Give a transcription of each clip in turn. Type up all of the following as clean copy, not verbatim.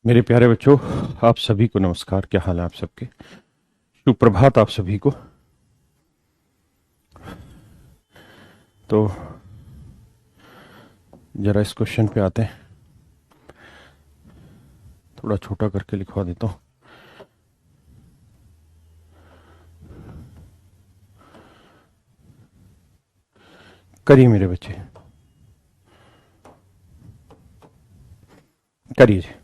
मेरे प्यारे बच्चों, आप सभी को नमस्कार। क्या हाल है आप सबके? सुप्रभात आप सभी को। तो जरा इस क्वेश्चन पे आते हैं। थोड़ा छोटा करके लिखवा देता हूँ। करिए मेरे बच्चे, करिए जी।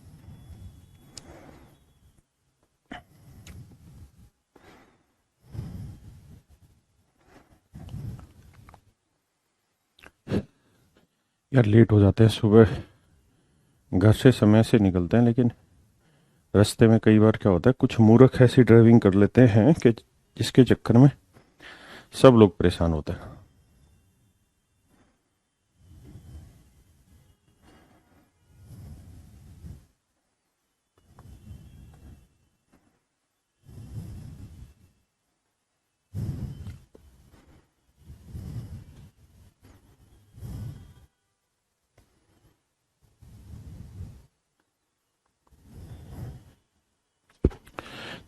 यार लेट हो जाते हैं सुबह, घर से समय से निकलते हैं, लेकिन रास्ते में कई बार क्या होता है, कुछ मूर्ख ऐसी ड्राइविंग कर लेते हैं कि जिसके चक्कर में सब लोग परेशान होते हैं।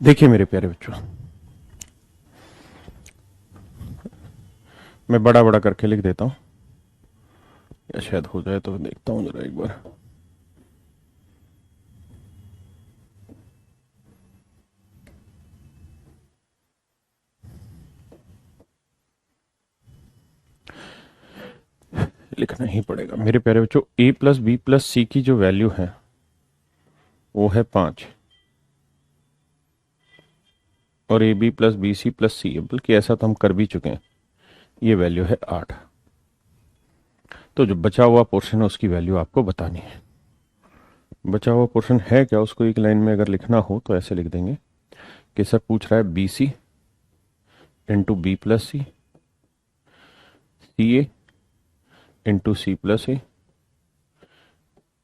देखिए मेरे प्यारे बच्चों, मैं बड़ा बड़ा करके लिख देता हूँ, या शायद हो जाए तो देखता हूँ जरा एक बार। लिखना ही पड़ेगा मेरे प्यारे बच्चों। A plus B plus C की जो वैल्यू है वो है 5, और A B plus B C plus C, बल्कि ऐसा तो हम कर भी चुके हैं, ये वैल्यू है 8। तो जो बचा हुआ पोर्शन है उसकी वैल्यू आपको बतानी है। बचा हुआ पोर्शन है क्या, उसको एक लाइन में अगर लिखना हो तो ऐसे लिख देंगे कि सर पूछ रहा है B C into B plus C A into C plus A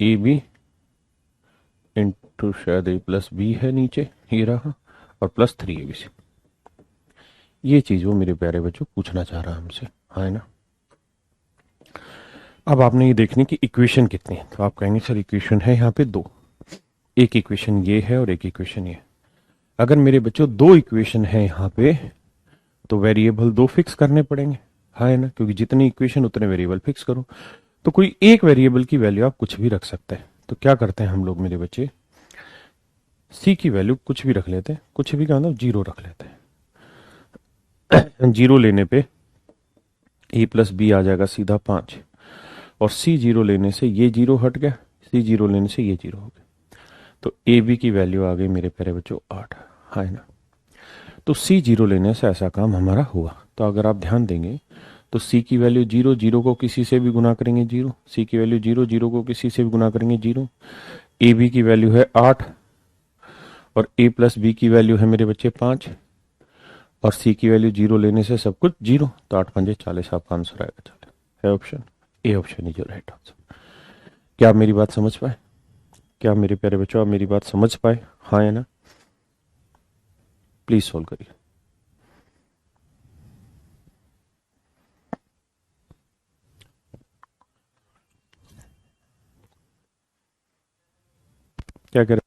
B into शायद ए प्लस बी है नीचे, ये रहा, और प्लस 3 ए बी सी। ये चीज वो मेरे प्यारे बच्चों पूछना चाह रहा है हमसे, हाँ है ना। अब आपने ये देखनी कि इक्वेशन कितनी है, तो आप कहेंगे सर इक्वेशन है यहाँ पे दो, एक इक्वेशन ये है और एक इक्वेशन ये। अगर मेरे बच्चों दो इक्वेशन है यहाँ पे, तो वेरिएबल दो फिक्स करने पड़ेंगे, हाँ है ना, क्योंकि जितनी इक्वेशन उतने वेरिएबल फिक्स करो। तो कोई एक वेरिएबल की वैल्यू आप कुछ भी रख सकते हैं। तो क्या करते हैं हम लोग मेरे बच्चे, सी की वैल्यू कुछ भी रख लेते हैं, कुछ भी का मतलब जीरो रख लेते हैं। जीरो लेने पे ए प्लस बी आ जाएगा सीधा 5, और सी जीरो लेने से ये जीरो हट गया, सी जीरो लेने से ये जीरो हो गया। तो ए बी की वैल्यू आ गई मेरे प्यारे बच्चों 8, हाँ है ना। तो सी जीरो लेने से ऐसा काम हमारा हुआ। तो अगर आप ध्यान देंगे तो सी की वैल्यू जीरो, जीरो को किसी से भी गुना करेंगे जीरो, सी की वैल्यू जीरो, जीरो को किसी से भी गुना करेंगे जीरो। ए बी की वैल्यू है 8, और ए प्लस बी की वैल्यू है मेरे बच्चे 5, और सी की वैल्यू जीरो लेने से सब कुछ जीरो। तो 8 पंजे 40, आपका आंसर आएगा 40। है option A, option is your right answer. क्या आप मेरी बात समझ पाए? क्या मेरे प्यारे बच्चों आप मेरी बात समझ पाए, हाँ है ना? प्लीज सोल्व करिए। क्या करें?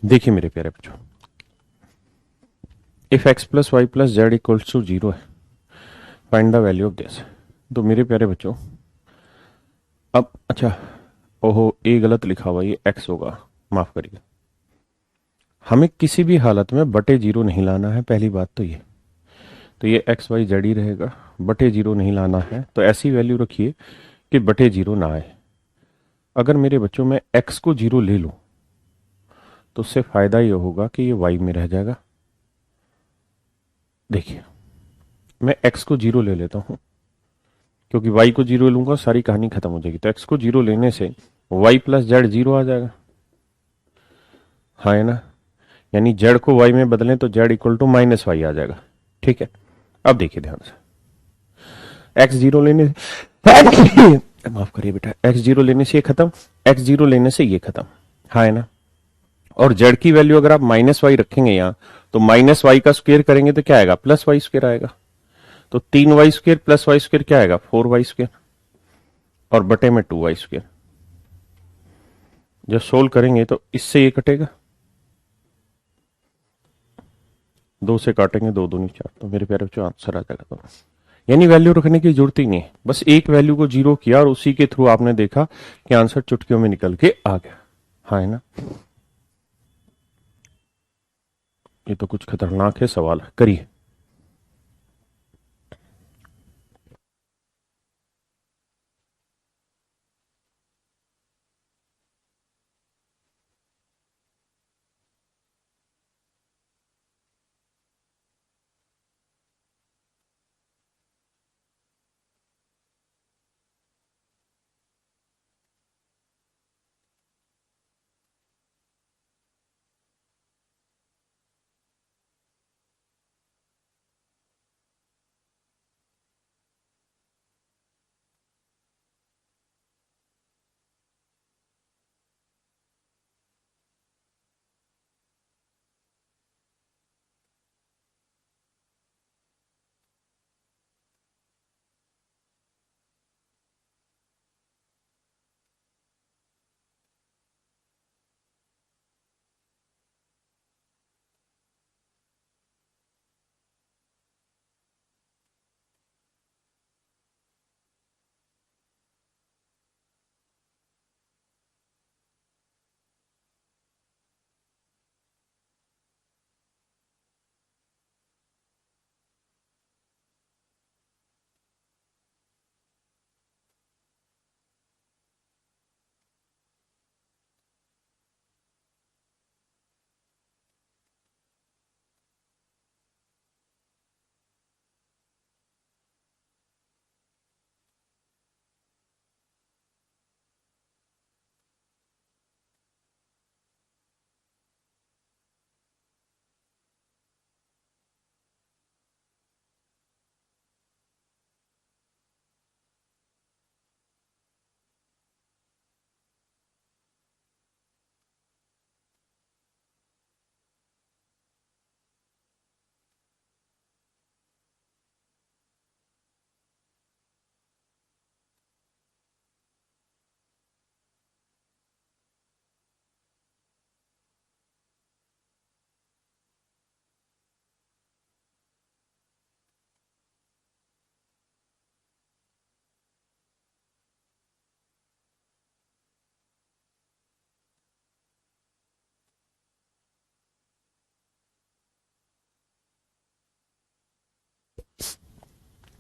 देखिए मेरे प्यारे बच्चों, if x plus Y plus Z equals to 0 है, find the value of this. तो मेरे प्यारे बच्चों, अब अच्छा, ओहो ए गलत लिखा हुआ, ये x होगा, माफ करिए। हमें किसी भी हालत में बटे 0 नहीं लाना है, पहली बात तो ये। तो ये एक्स वाई जेड ही रहेगा, बटे 0 नहीं लाना है। तो ऐसी वैल्यू रखिए कि बटे 0 ना आए। अगर मेरे बच्चों में x को 0 ले लूं तो उससे फायदा ये होगा कि ये y में रह जाएगा। देखिए, मैं x को 0 ले लेता हूं, क्योंकि y को 0 लूंगा सारी कहानी खत्म हो जाएगी। तो x को 0 लेने से y प्लस जेड 0 आ जाएगा, हाँ है ना। यानी z को y में बदलें तो z equal to minus Y आ जाएगा। ठीक है, अब देखिए ध्यान से, x 0 लेने माफ करिए बेटा, x 0 लेने से ये खत्म, x 0 लेने से ये खत्म, हाँ है ना। और z की वैल्यू अगर आप माइनस वाई रखेंगे यहां, तो माइनस वाई का स्क्वायर करेंगे तो क्या आएगा, प्लस वाई स्क्वायर आएगा। तो 3y square plus Y square क्या आएगा, 4y स्क्वायर, और बटे में 2y स्क्वायर। जब सोल्व करेंगे तो इससे ये कटेगा, 2 से काटेंगे, 2 दूनी 4, तो मेरे प्यारे बच्चों आंसर आ जाएगा। तो यानी वैल्यू रखने की जरूरत ही नहीं है, बस एक वैल्यू को 0 किया और उसी के थ्रू आपने देखा कि आंसर चुटकियों में निकल के आ गया, हाँ है ना। ये तो कुछ खतरनाक है सवाल, करिए।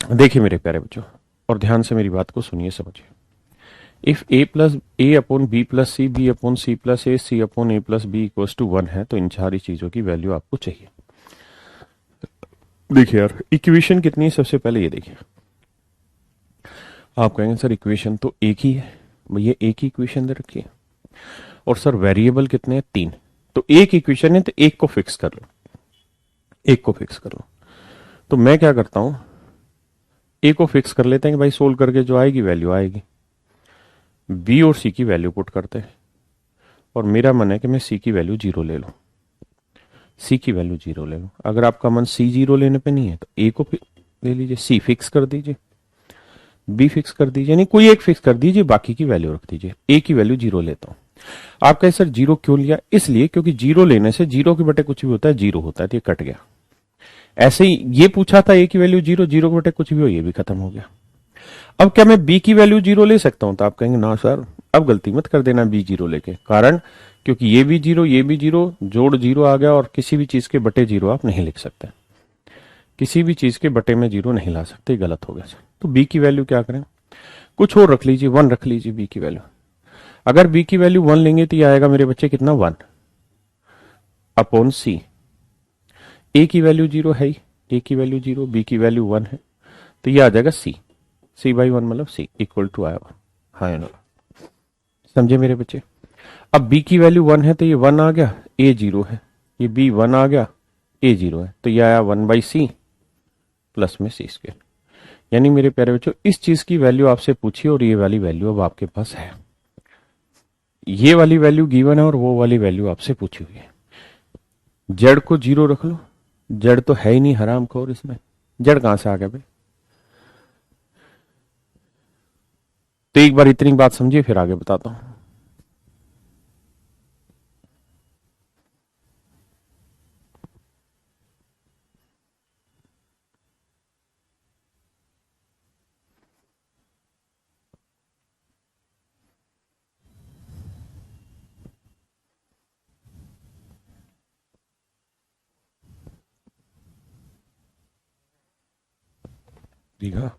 देखिए मेरे प्यारे बच्चों, और ध्यान से मेरी बात को सुनिए, समझिए। If a plus A upon B plus C, B upon C plus A, C upon A plus B equals to 1 है, तो इन सारी चीजों की वैल्यू आपको चाहिए। देखिए यार, इक्वेशन कितनी है, सबसे पहले ये देखिए। आप कहेंगे सर इक्वेशन तो एक ही है, भैया एक ही इक्वेशन दे रखी है। और सर वेरिएबल कितने हैं, 3। तो एक इक्वेशन है तो एक को फिक्स कर लो, एक को फिक्स कर लो। तो मैं क्या करता हूं, ए को फिक्स कर लेते हैं कि भाई सोल्व करके जो आएगी वैल्यू आएगी। बी और सी की वैल्यू पुट करते हैं, और मेरा मन है कि मैं सी की वैल्यू 0 ले लूं, सी की वैल्यू 0 ले लूं। अगर आपका मन सी 0 लेने पे नहीं है तो ए को ले लीजिए, सी फिक्स कर दीजिए, बी फिक्स कर दीजिए, नहीं कोई एक फिक्स कर दीजिए, बाकी की वैल्यू रख दीजिए। ए की वैल्यू 0 लेता हूं, आप कहे सर जीरो क्यों लिया? इसलिए क्योंकि जीरो लेने से जीरो के बटे कुछ भी होता है जीरो होता है, तो ये कट गया। ऐसे ही ये पूछा था ए की वैल्यू जीरो, जीरो के बटे कुछ भी हो, ये भी खत्म हो गया। अब क्या मैं बी की वैल्यू जीरो ले सकता हूं? तो आप कहेंगे ना सर, अब गलती मत कर देना बी जीरो लेके। कारण क्योंकि ये भी जीरो, ये भी जीरो, जोड़ जीरो आ गया, और किसी भी चीज के बटे जीरो आप नहीं लिख सकते। किसी भी चीज के बटे में जीरो नहीं ला सकते, गलत हो गया सर। तो बी की वैल्यू क्या करें? कुछ और रख लीजिए, वन रख लीजिए बी की वैल्यू। अगर बी की वैल्यू वन लेंगे तो ये आएगा मेरे बच्चे कितना, वन अपॉन सी। ए की वैल्यू जीरो है ही, ए की वैल्यू जीरो, बी की वैल्यू वन है, तो ये आ जाएगा सी। सी बाई वन मतलब सी इक्वल टू आया वन। हाँ या ना? समझे मेरे बच्चे? अब बी की वैल्यू वन है तो ये वन आ गया, ए जीरो है, ये बी वन आ गया, ए जीरो है, तो ये आया वन बाई सी प्लस में सी स्क्वायर। यानी मेरे प्यारे बच्चों, इस चीज की वैल्यू आपसे पूछी और ये वाली वैल्यू अब आपके पास है। ये वाली वैल्यू गिवन है और वो वाली वैल्यू आपसे पूछी हुई है। जेड को जीरो रख लो, जेड तो है ही नहीं हराम खोर इसमें, जेड कहां से आ गया भाई? तो एक बार इतनी बात समझिए, फिर आगे बताता हूं। ठीक है।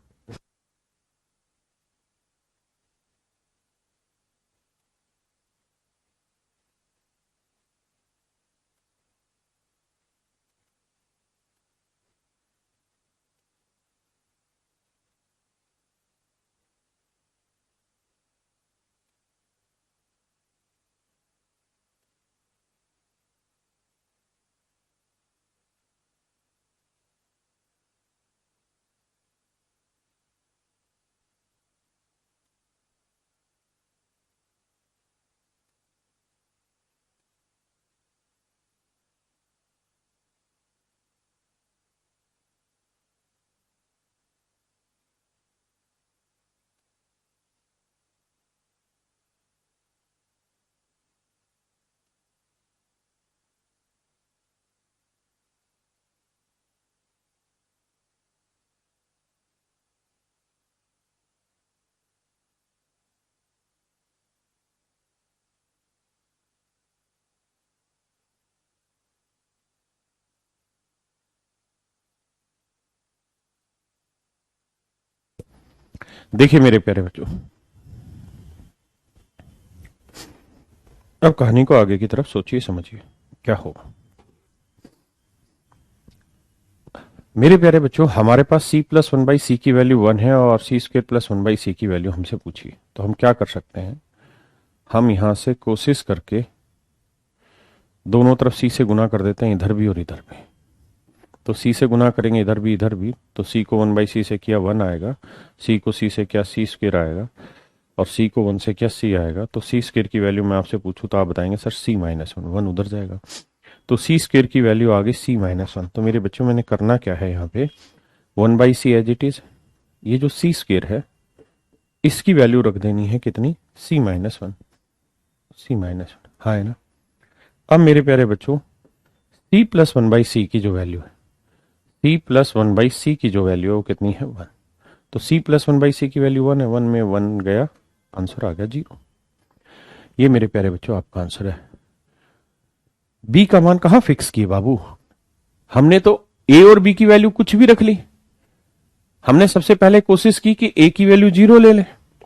देखिए मेरे प्यारे बच्चों, अब कहानी को आगे की तरफ सोचिए, समझिए क्या होगा। मेरे प्यारे बच्चों, हमारे पास c प्लस वन बाई सी की वैल्यू वन है और सी स्क्र प्लस वन बाई सी की वैल्यू हमसे पूछी, तो हम क्या कर सकते हैं? हम यहां से कोशिश करके दोनों तरफ c से गुना कर देते हैं, इधर भी और इधर भी। तो c से गुना करेंगे इधर भी इधर भी, तो c को वन बाई सी से किया वन आएगा, c को c से किया सी स्क्र आएगा, और c को वन से किया c आएगा। तो सी स्क्र की वैल्यू मैं आपसे पूछूं तो आप बताएंगे sir c minus one, one उधर जाएगा, तो सी स्क्र की वैल्यू आ गई c माइनस वन। तो मेरे बच्चों, मैंने करना क्या है यहाँ पे, one by C as it is, ये जो सी स्क्र है इसकी वैल्यू रख देनी है कितनी, c माइनस वन, सी माइनस वन, हाँ है ना? अब मेरे प्यारे बच्चों, c प्लस वन बाई सी की जो वैल्यू है, c प्लस वन बाई सी की जो वैल्यू है वो कितनी है, वन। तो c प्लस वन बाई सी की वैल्यू वन है, वन में वन गया, आंसर आ गया जीरो। ये मेरे प्यारे बच्चों आपका आंसर है। b का मान कहां फिक्स किए बाबू? हमने तो a और b की वैल्यू कुछ भी रख ली। हमने सबसे पहले कोशिश की कि a की वैल्यू जीरो ले ले,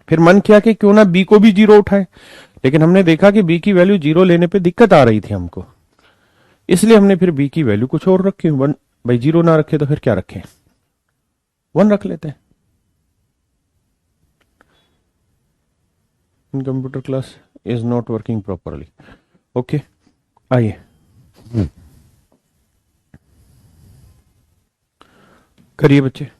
फिर मन किया कि क्यों ना b को भी जीरो उठाए, लेकिन हमने देखा कि b की वैल्यू जीरो लेने पे दिक्कत आ रही थी हमको, इसलिए हमने फिर b की वैल्यू कुछ और रखी, वन। भाई जीरो ना रखे तो फिर क्या रखें, वन रख लेते हैं। इन computer class is not working properly. Okay, आइए। करिए बच्चे।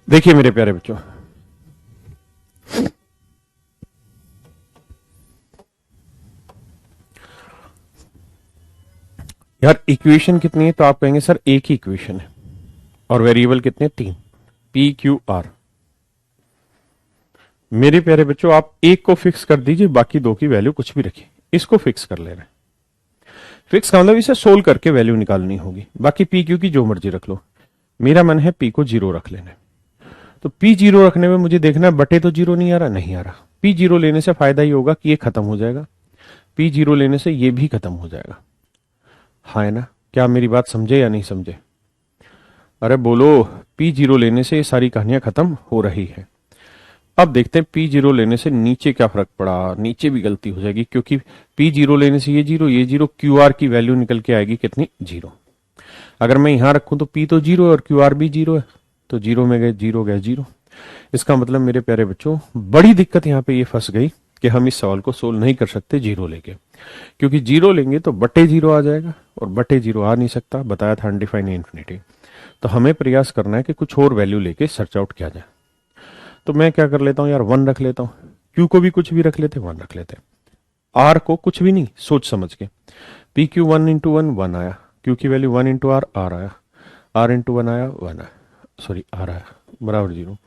देखिए मेरे प्यारे बच्चों, यार इक्वेशन कितनी है तो आप कहेंगे सर एक ही इक्वेशन है और वेरिएबल कितने, तीन, पी क्यू आर। मेरे प्यारे बच्चों आप एक को फिक्स कर दीजिए, बाकी दो की वैल्यू कुछ भी रखिए, इसको फिक्स कर ले रहे हैं। फिक्स का मतलब इसे सोल्व करके वैल्यू निकालनी होगी, बाकी पी क्यू की जो मर्जी रख लो। मेरा मन है पी को जीरो रख लेना। तो पी जीरो रखने में मुझे देखना है बटे तो जीरो नहीं आ रहा, नहीं आ रहा। पी जीरो लेने से फायदा ही होगा कि ये खत्म हो जाएगा, पी जीरो लेने से ये भी खत्म हो जाएगा। हाँ है ना, क्या मेरी बात समझे या नहीं समझे? अरे बोलो, पी जीरो लेने से ये सारी कहानियां खत्म हो रही है। अब देखते हैं पी जीरो लेने से नीचे क्या फर्क पड़ा। नीचे भी गलती हो जाएगी, क्योंकि पी जीरो लेने से ये जीरो क्यू आर की वैल्यू निकल के आएगी कितनी, जीरो। अगर मैं यहां रखूं तो पी तो जीरो है और क्यू आर भी जीरो है, तो जीरो में गए जीरो, गए जीरो। इसका मतलब मेरे प्यारे बच्चों, बड़ी दिक्कत यहां पे ये फंस गई कि हम इस सवाल को सोल्व नहीं कर सकते जीरो लेके, क्योंकि जीरो लेंगे तो बटे जीरो आ जाएगा और बटे जीरो आ नहीं सकता, बताया था अनडिफाइंड इन्फिनिटी। तो हमें प्रयास करना है कि कुछ और वैल्यू लेके सर्च आउट किया जाए। तो मैं क्या कर लेता हूं यार, वन रख लेता हूं। क्यू को भी कुछ भी रख लेते, वन रख लेते। आर को कुछ भी नहीं, सोच समझ के। P Q one into one, one आया। क्यू की value one into R, R आया। आर इंटू वन आया, वन आया, सॉरी आर आया, बराबर जीरो।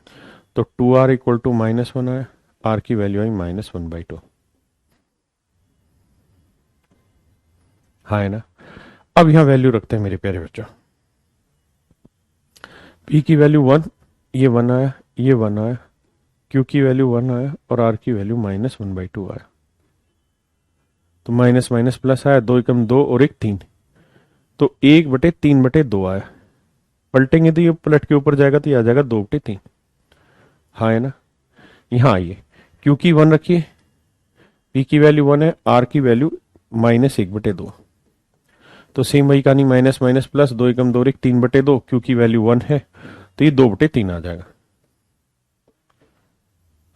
तो two R equal to minus one आया, आर की वैल्यू आई माइनस वन बाई टू। हाँ है ना। अब यहां वैल्यू रखते हैं मेरे प्यारे बच्चों। पी की वैल्यू वन, ये वन आया, ये वन आया। क्यू की वैल्यू वन आया और आर की value minus one by to आया। तो माइनस माइनस प्लस आया, दो एकम दो और एक तीन, तो एक बटे तीन बटे दो आया। पलटेंगे तो ये पलट के ऊपर जाएगा, तो ये आ जाएगा दो बटे तीन। हाँ है ना। यहां आइए, क्यू की वन रखिए, पी की वैल्यू वन है, आर की वैल्यू माइनस एक बटे दो। तो सेम वही कहानी, माइनस माइनस प्लस, दो एकम दो, एक तीन बटे दो। क्यू की वैल्यू वन है तो ये दो बटे तीन आ जाएगा।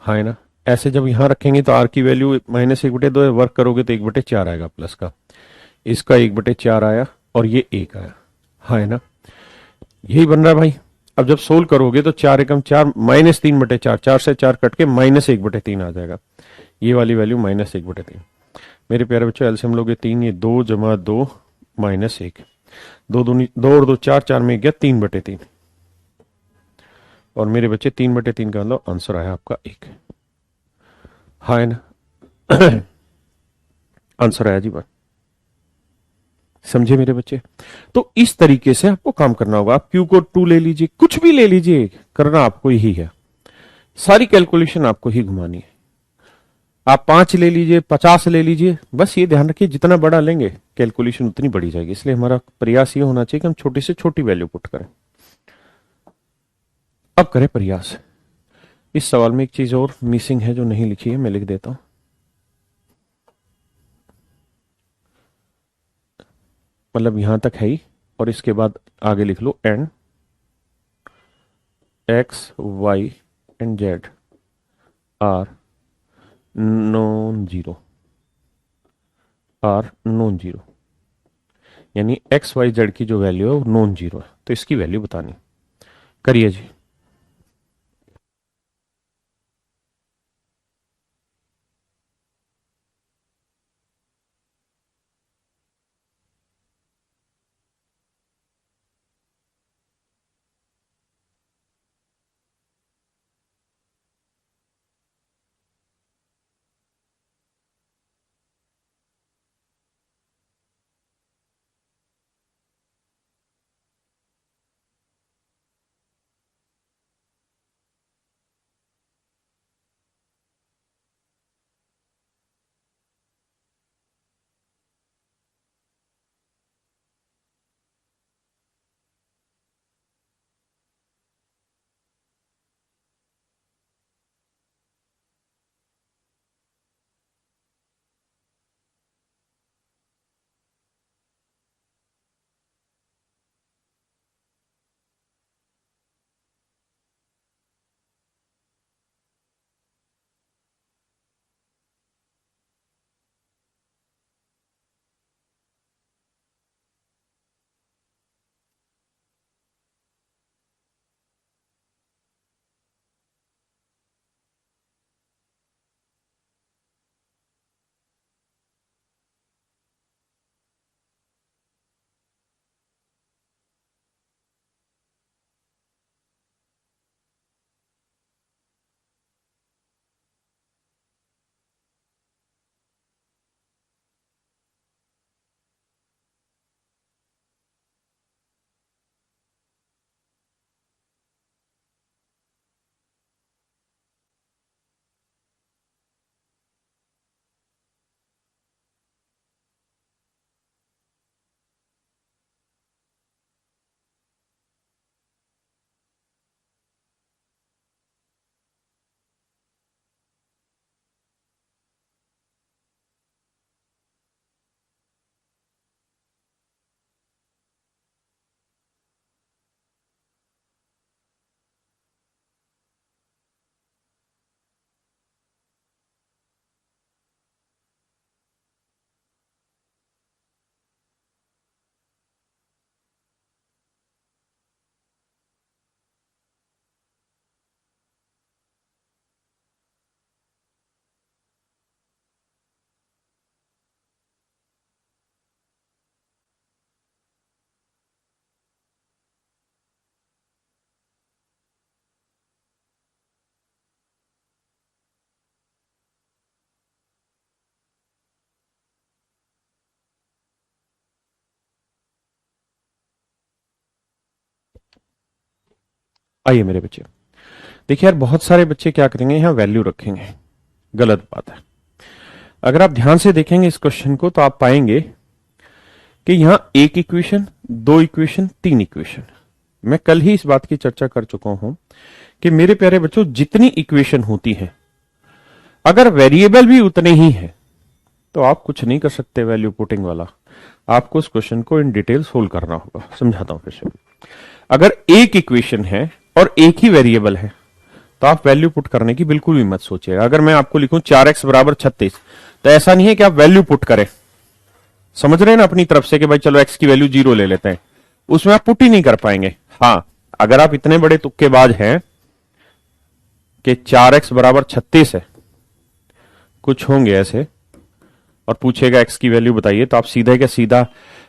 हाँ है ना। ऐसे जब यहां रखेंगे तो आर की वैल्यू माइनस एक बटे दो है, वर्क करोगे तो एक बटे चार आएगा प्लस का। इसका एक बटे चार आया और ये एक आया। हाँ है ना। यही बन रहा है भाई। अब जब सोल्व करोगे तो चार एकम चार, माइनस तीन बटे चार, चार से चार कट के माइनस एक बटे तीन आ जाएगा। ये वाली वैल्यू माइनस एक बटे तीन। मेरे प्यारे बच्चों एलसीएम लोगे तीन, ये दो जमा दो माइनस एक, दो दूनी दो और दो चार, चार में गया तीन बटे तीन। और मेरे बच्चे तीन बटे तीन का मतलब आंसर आया आपका एक। हाँ है ना। आंसर आया जी बात, समझे मेरे बच्चे? तो इस तरीके से आपको काम करना होगा। आप क्यू को टू ले लीजिए, कुछ भी ले लीजिए, करना आपको ही है। सारी कैलकुलेशन आपको ही घुमानी है। आप पांच ले लीजिए, पचास ले लीजिए, बस ये ध्यान रखिए जितना बड़ा लेंगे कैलकुलेशन उतनी बड़ी जाएगी। इसलिए हमारा प्रयास ये होना चाहिए कि हम छोटी से छोटी वैल्यू पुट करें। अब करें प्रयास। इस सवाल में एक चीज और मिसिंग है जो नहीं लिखी है, मैं लिख देता हूं। मतलब यहां तक है ही, और इसके बाद आगे लिख लो and X Y and Z are non zero, are non zero. यानी एक्स वाई जेड की जो वैल्यू है वो नॉन जीरो है, तो इसकी वैल्यू बतानी। करिए जी। आइए मेरे बच्चे, देखिए यार बहुत सारे बच्चे क्या करेंगे, यहां वैल्यू रखेंगे, गलत बात है। अगर आप ध्यान से देखेंगे इस क्वेश्चन को तो आप पाएंगे कि यहां एक इक्वेशन, दो इक्वेशन, तीन इक्वेशन। मैं कल ही इस बात की चर्चा कर चुका हूं कि मेरे प्यारे बच्चों जितनी इक्वेशन होती है अगर वेरिएबल भी उतने ही हैं तो आप कुछ नहीं कर सकते वैल्यू पुटिंग वाला। आपको इस क्वेश्चन को इन डिटेल सोल्व करना होगा। समझाता हूं फिर से। अगर एक इक्वेशन है और एक ही वेरिएबल है तो आप वैल्यू पुट करने की बिल्कुल भी मत सोचिएगा। अगर मैं आपको लिखूं 4x बराबर 36 तो ऐसा नहीं है कि आप वैल्यू पुट करें, समझ रहे हैं ना, अपनी तरफ से कि भाई चलो x की वैल्यू 0 ले लेते हैं, उसमें आप पुट ही नहीं कर पाएंगे। हां, अगर आप इतने बड़े तुक्केबाज हैं कि 4x बराबर 36 है, कुछ होंगे ऐसे और पूछेगा x की वैल्यू बताइए, तो आप सीधा क्या सीधा,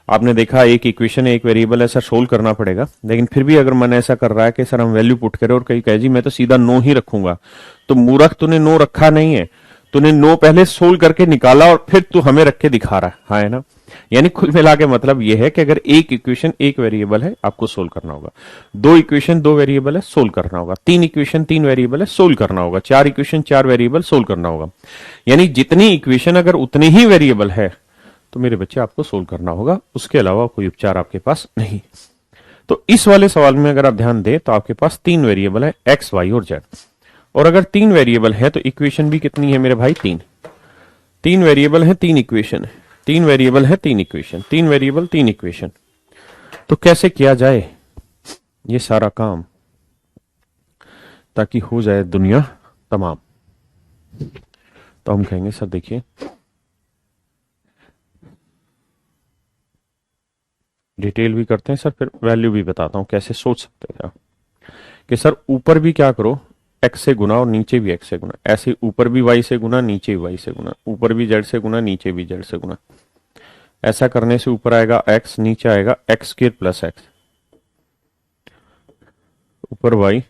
आपने देखा एक इक्वेशन है एक वेरिएबल है सर, सोल्व करना पड़ेगा। लेकिन फिर भी अगर मन ऐसा कर रहा है कि सर हम वैल्यू पुट करें और कहीं कहे जी मैं तो सीधा नो ही रखूंगा, तो मूर्ख, तूने नो रखा नहीं है, तूने नो पहले सोल्व करके निकाला और फिर तू हमें रख के दिखा रहा है। हाँ है ना। यानी कुल मिला के मतलब यह है कि अगर एक इक्वेशन एक वेरिएबल है आपको सोल्व करना होगा, दो इक्वेशन दो वेरिएबल है सोल्व करना होगा, तीन इक्वेशन तीन वेरिएबल है सोल्व करना होगा, चार इक्वेशन चार वेरिएबल सोल्व करना होगा। यानी जितनी इक्वेशन अगर उतने ही वेरिएबल है तो मेरे बच्चे आपको सोल्व करना होगा, उसके अलावा कोई उपचार आपके पास नहीं। तो इस वाले सवाल में अगर आप ध्यान दें तो आपके पास तीन वेरिएबल है एक्स वाई और जेड। और अगर तीन वेरिएबल है तो इक्वेशन भी कितनी है मेरे भाई, तीन। तीन वेरिएबल है तीन इक्वेशन है, तीन वेरिएबल है तीन इक्वेशन, तीन वेरिएबल तीन इक्वेशन। तो कैसे किया जाए ये सारा काम ताकि हो जाए दुनिया तमाम। तो हम कहेंगे सर देखिए डिटेल भी करते हैं सर, फिर वैल्यू भी बताता हूं कैसे सोच सकते हैं कि सर ऊपर भी क्या करो x से गुना और नीचे भी x से गुना, ऐसे ऊपर भी y से गुना नीचे भी y से गुना, ऊपर भी z से गुना नीचे भी z से गुना। ऐसा करने से ऊपर आएगा x, नीचे आएगा x स्क्वायर प्लस x, ऊपर y,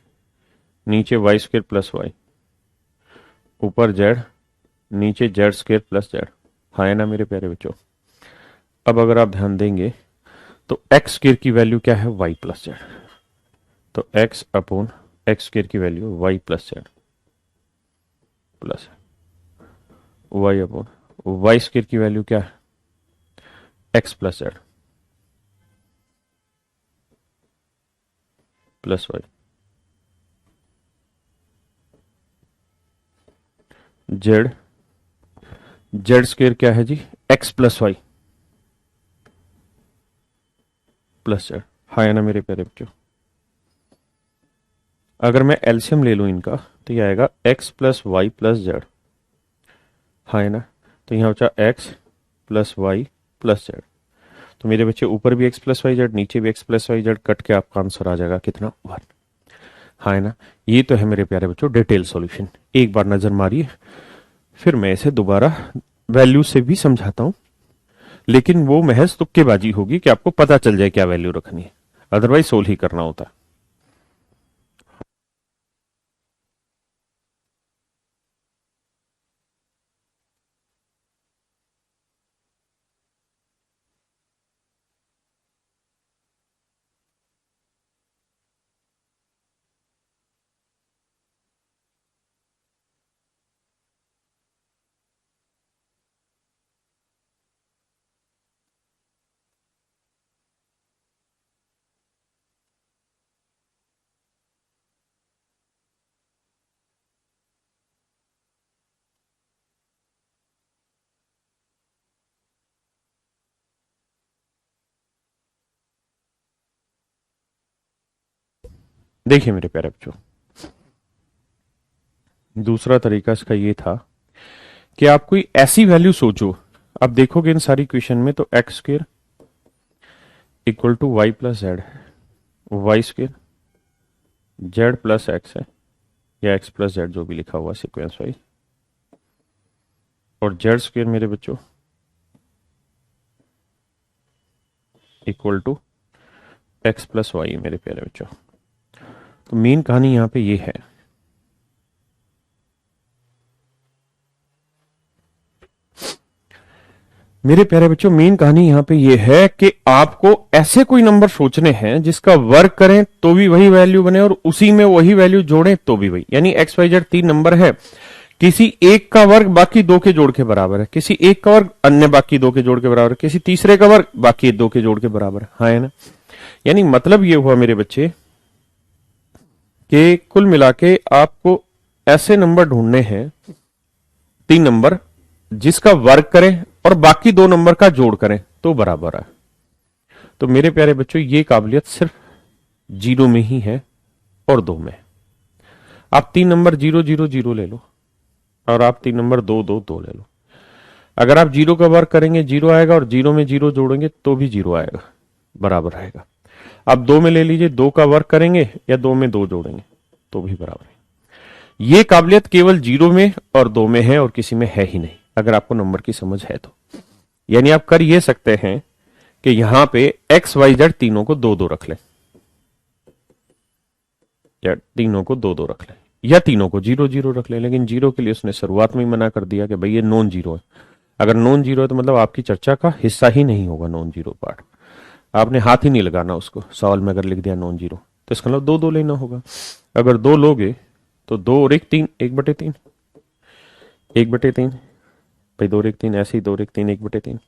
नीचे y स्क्वायर प्लस y, ऊपर z, नीचे z स्क्वायर प्लस z। हाँ है ना मेरे प्यारे बच्चों। अब अगर आप ध्यान देंगे तो x स्क्वायर की वैल्यू क्या है, y प्लस z। तो x अपॉन एक्स स्क्वायर की value y plus z plus y upon y square की वैल्यू क्या है, x plus z plus y। z, z square क्या है जी, x plus Y plus z। हाँ है ना मेरे प्यारे बच्चों। अगर मैं एलसीएम ले लूं इनका तो ये आएगा x plus Y plus Z. हाँ है ना। तो यहां बचा x plus Y plus Z. तो मेरे बच्चे ऊपर भी x प्लस वाई जेड, नीचे भी x plus Y Z, cut के आपका आंसर आ जाएगा कितना, 1। हाँ है ना। ये तो है मेरे प्यारे बच्चों डिटेल सॉल्यूशन। एक बार नजर मारिए, फिर मैं इसे दोबारा वैल्यू से भी समझाता हूं, लेकिन वो महज तुक्केबाजी होगी कि आपको पता चल जाए क्या वैल्यू रखनी है, अदरवाइज सोल्व ही करना होता है। देखिए मेरे प्यारे बच्चों, दूसरा तरीका इसका ये था कि आप कोई ऐसी वैल्यू सोचो, आप देखोगे इन सारी क्वेश्चन में तो X square equal to Y plus Z, Y square Z plus X है, या एक्स प्लस जेड जो भी लिखा हुआ सीक्वेंस वाइज, और जेड स्क्र मेरे बच्चों equal to X plus Y मेरे प्यारे बच्चों। तो मेन कहानी यहां पे ये है मेरे प्यारे बच्चों, मेन कहानी यहां पे ये है कि आपको ऐसे कोई नंबर सोचने हैं जिसका वर्क करें तो भी वही वैल्यू बने और उसी में वही वैल्यू जोड़ें तो भी वही, यानी एक्स वाई जेड 3 नंबर है, किसी एक का वर्ग बाकी दो के जोड़ के बराबर है, किसी एक का वर्ग अन्य बाकी दो के जोड़ के बराबर है, किसी तीसरे का वर्ग बाकी दो के जोड़ के बराबर है। हाँ है ना? यानी मतलब ये हुआ मेरे बच्चे कि कुल मिला के आपको ऐसे नंबर ढूंढने हैं 3 नंबर जिसका वर्ग करें और बाकी 2 नंबर का जोड़ करें तो बराबर है। तो मेरे प्यारे बच्चों, ये काबिलियत सिर्फ 0 में ही है और 2 में। आप 3 नंबर 0 0 0 ले लो और आप 3 नंबर 2 2 2 ले लो। अगर आप 0 का वर्ग करेंगे 0 आएगा और 0 में 0 जोड़ेंगे तो भी 0 आएगा, बराबर आएगा। आप 2 में ले लीजिए, 2 का वर्ग करेंगे या 2 में 2 जोड़ेंगे तो भी बराबर है। ये काबिलियत केवल 0 में और 2 में है और किसी में है ही नहीं, अगर आपको नंबर की समझ है तो। यानी आप कर ये सकते हैं कि यहां पे एक्स वाई जेड तीनों को 2 2 रख लें, या तीनों को 2 2 रख लें, या तीनों को 0 0 रख लें। लेकिन 0 के लिए उसने शुरुआत में ही मना कर दिया कि भाई ये नॉन जीरो है। अगर नॉन जीरो है तो मतलब आपकी चर्चा का हिस्सा ही नहीं होगा नॉन जीरो पार्ट, आपने हाथ ही नहीं लगाना उसको। सवाल में अगर लिख दिया नॉन जीरो तो इसका मतलब 2 2 लेना होगा। अगर 2 लोगे तो 2 और 1 3, 1/3, 1/3 भाई, 2 और 1 3, ऐसे ही 2 और 1 3, 1/3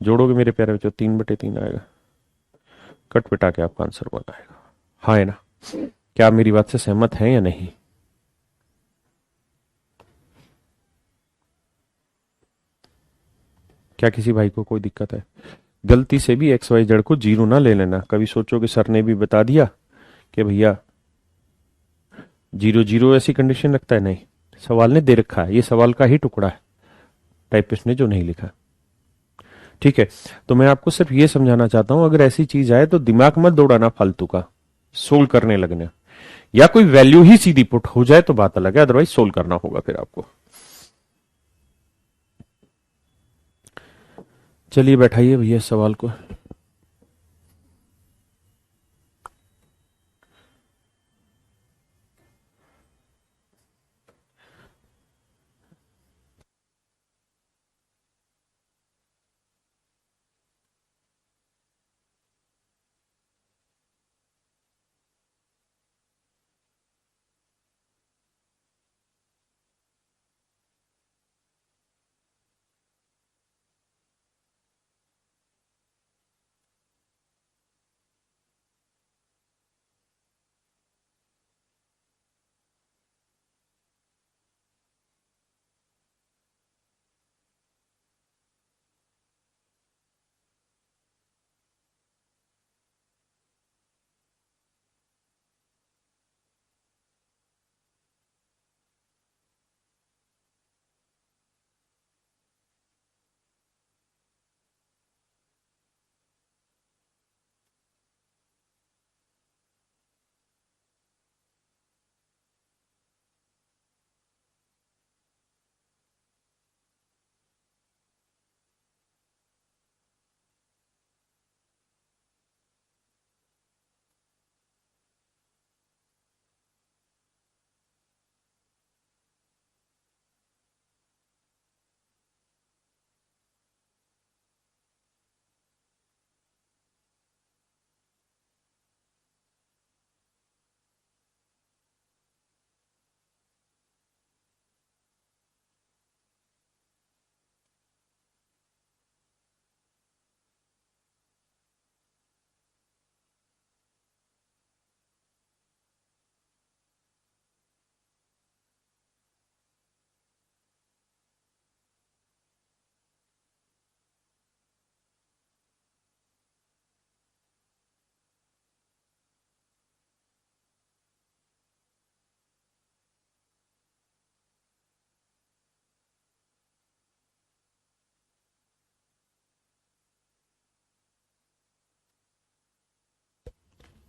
जोड़ोगे मेरे प्यारे बच्चों 3/3 आएगा। कट पिटा के आपका आंसर बन आएगा। हाँ है ना? क्या आप मेरी बात से सहमत हैं या नहीं? क्या किसी भाई को कोई दिक्कत है? गलती से भी एक्स वाई जेड को 0 ना ले लेना। कभी सोचो कि सर ने भी बता दिया कि भैया 0 0 ऐसी कंडीशन रखता है, नहीं, सवाल ने दे रखा है, ये सवाल का ही टुकड़ा है, टाइपिस्ट ने जो नहीं लिखा। ठीक है, तो मैं आपको सिर्फ ये समझाना चाहता हूं, अगर ऐसी चीज आए तो दिमाग मत दौड़ाना फालतू का, सोल्व करने लगना। या कोई वैल्यू ही सीधी पुट हो जाए तो बात अलग है, अदरवाइज सोल्व करना होगा फिर आपको। चलिए बैठाइए भैया सवाल को।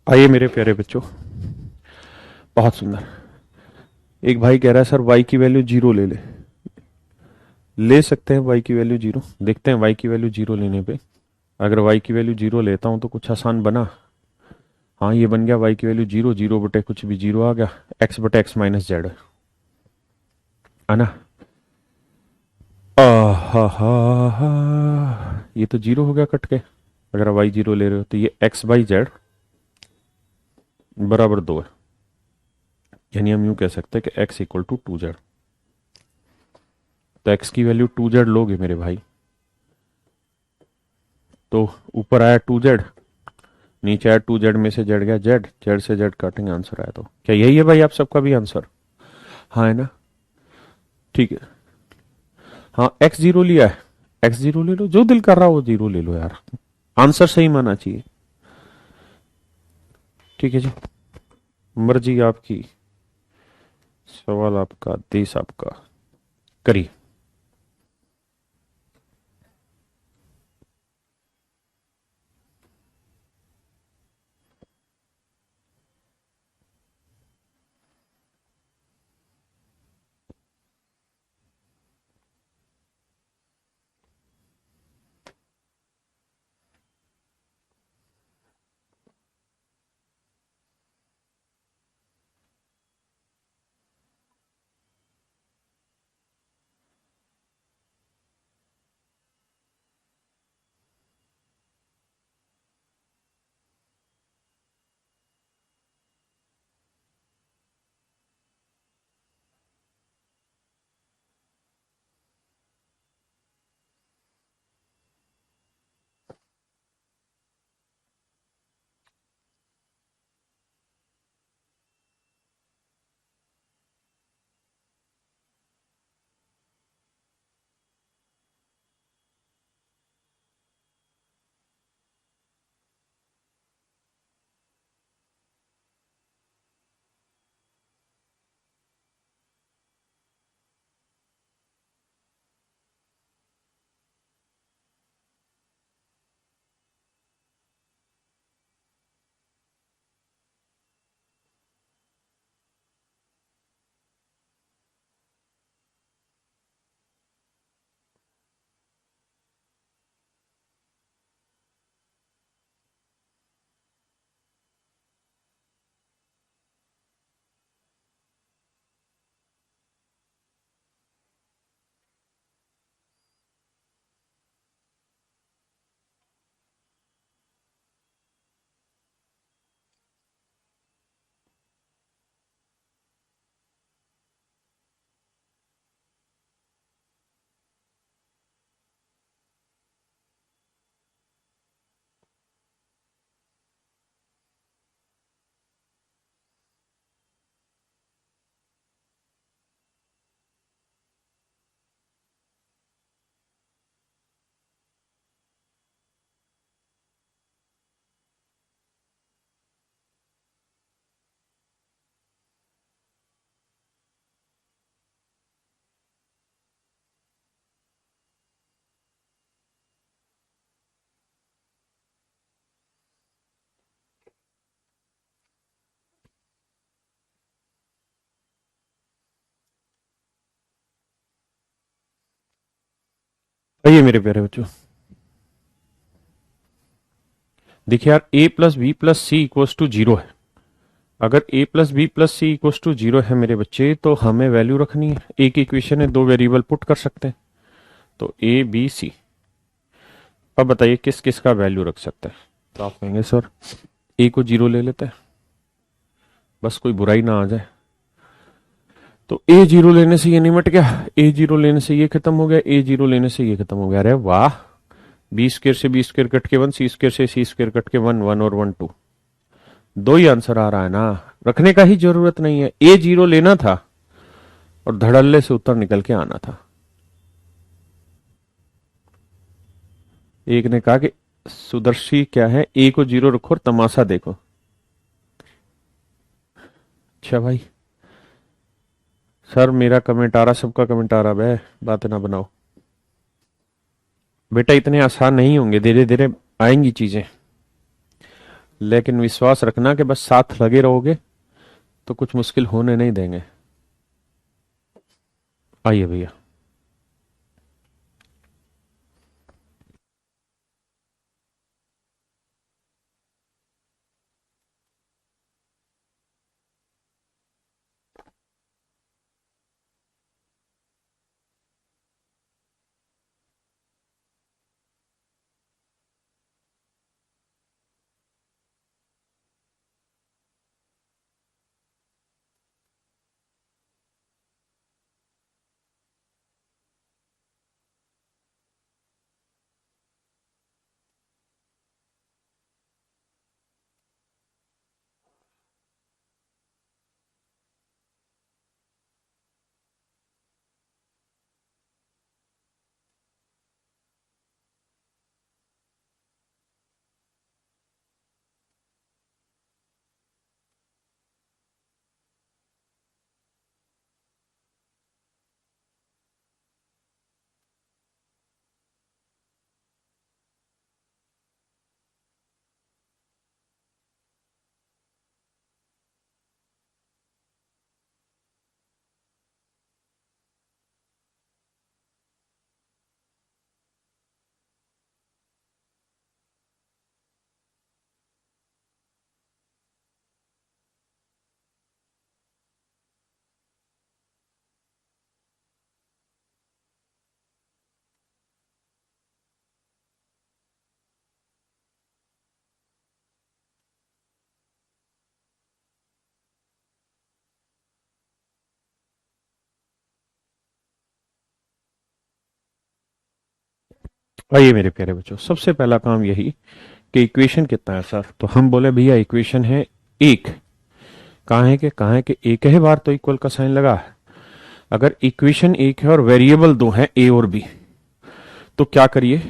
आइए मेरे प्यारे बच्चों, बहुत सुंदर। एक भाई कह रहा है सर y की वैल्यू 0 ले सकते हैं y की वैल्यू 0, देखते हैं y की वैल्यू 0 लेने पे। अगर y की वैल्यू 0 लेता हूं तो कुछ आसान बना। हाँ, ये बन गया y की वैल्यू 0, 0 बटे कुछ भी 0 आ गया, x बटे x माइनस जेड, है ना? हा, ये तो जीरो हो गया कट के। अगर वाई जीरो ले रहे हो तो ये एक्स बाई जेड बराबर 2 है। यानी हम यूं कह सकते हैं कि एक्स इक्वल टू 2z। तो एक्स की वैल्यू 2z लोगे मेरे भाई तो ऊपर आया 2z, नीचे आया 2z में से जेड गया जेड, जेड से जेड काटेंगे आंसर आया। तो क्या यही है भाई आप सबका भी आंसर? हाँ है ना? ठीक है। हाँ एक्स जीरो लिया है, एक्स जीरो ले लो, जो दिल कर रहा हो वो जीरो ले लो यार, आंसर सही माना चाहिए। ठीक है जी, मर्जी आपकी, सवाल आपका, देश आपका, करिए। आइए मेरे प्यारे बच्चों, देखिए यार A plus B plus C equals to zero है। अगर A plus B plus C equals to zero है मेरे बच्चे, तो हमें वैल्यू रखनी है। एक इक्वेशन है, दो वेरिएबल पुट कर सकते हैं। तो ए बी सी, अब बताइए किस किस का वैल्यू रख सकते हैं? तो आप कहेंगे सर ए को जीरो ले लेते हैं, बस कोई बुराई ना आ जाए। तो ए जीरो लेने से ये निमट गया, ए जीरो लेने से ये खत्म हो गया, ए जीरो लेने से ये खत्म हो गया। अरे वाह, बी स्क्र से बी स्क्र कट के वन, सी स्क्र से सी स्क्र कट के वन, वन और वन टू, दो ही आंसर आ रहा है ना, रखने का ही जरूरत नहीं है। ए जीरो लेना था और धड़ल्ले से उत्तर निकल के आना था। एक ने कहा कि सुदर्शी क्या है, ए को जीरो रखो और तमाशा देखो। अच्छा भाई, सर मेरा कमेंट आ रहा, सबका कमेंट आ रहा, बे बात ना बनाओ। बेटा इतने आसान नहीं होंगे, धीरे धीरे आएंगी चीजें, लेकिन विश्वास रखना कि बस साथ लगे रहोगे तो कुछ मुश्किल होने नहीं देंगे। आइए भैया। आइए मेरे प्यारे बच्चों, सबसे पहला काम यही कि इक्वेशन कितना है सर, तो हम बोले भैया इक्वेशन है एक। कहाँ है कि कहाँ है कि एक है बार तो इक्वल का साइन लगा है। अगर इक्वेशन एक है और वेरिएबल दो हैं ए और बी, तो क्या करिए,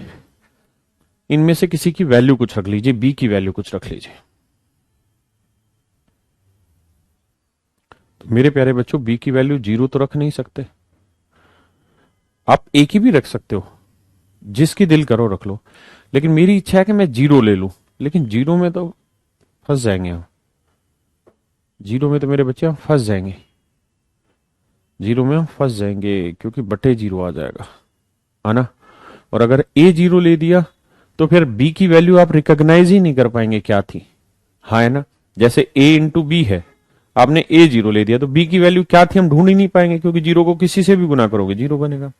इनमें से किसी की वैल्यू कुछ रख लीजिए, बी की वैल्यू कुछ रख लीजिए। तो मेरे प्यारे बच्चों बी की वैल्यू 0 तो रख नहीं सकते, आप ए की भी रख सकते हो, जिसकी दिल करो रख लो, लेकिन मेरी इच्छा है कि मैं 0 ले लूं, लेकिन 0 में तो फंस जाएंगे हम। 0 में तो मेरे बच्चे हम फंस जाएंगे, 0 में हम फंस जाएंगे क्योंकि बटे 0 आ जाएगा, है ना। और अगर ए 0 ले दिया तो फिर बी की वैल्यू आप रिकॉग्नाइज ही नहीं कर पाएंगे क्या थी, हाँ है ना। जैसे ए इंटू बी है, आपने ए 0 ले दिया तो बी की वैल्यू क्या थी हम ढूंढ ही नहीं पाएंगे, क्योंकि 0 को किसी से भी गुना करोगे 0 बनेगा।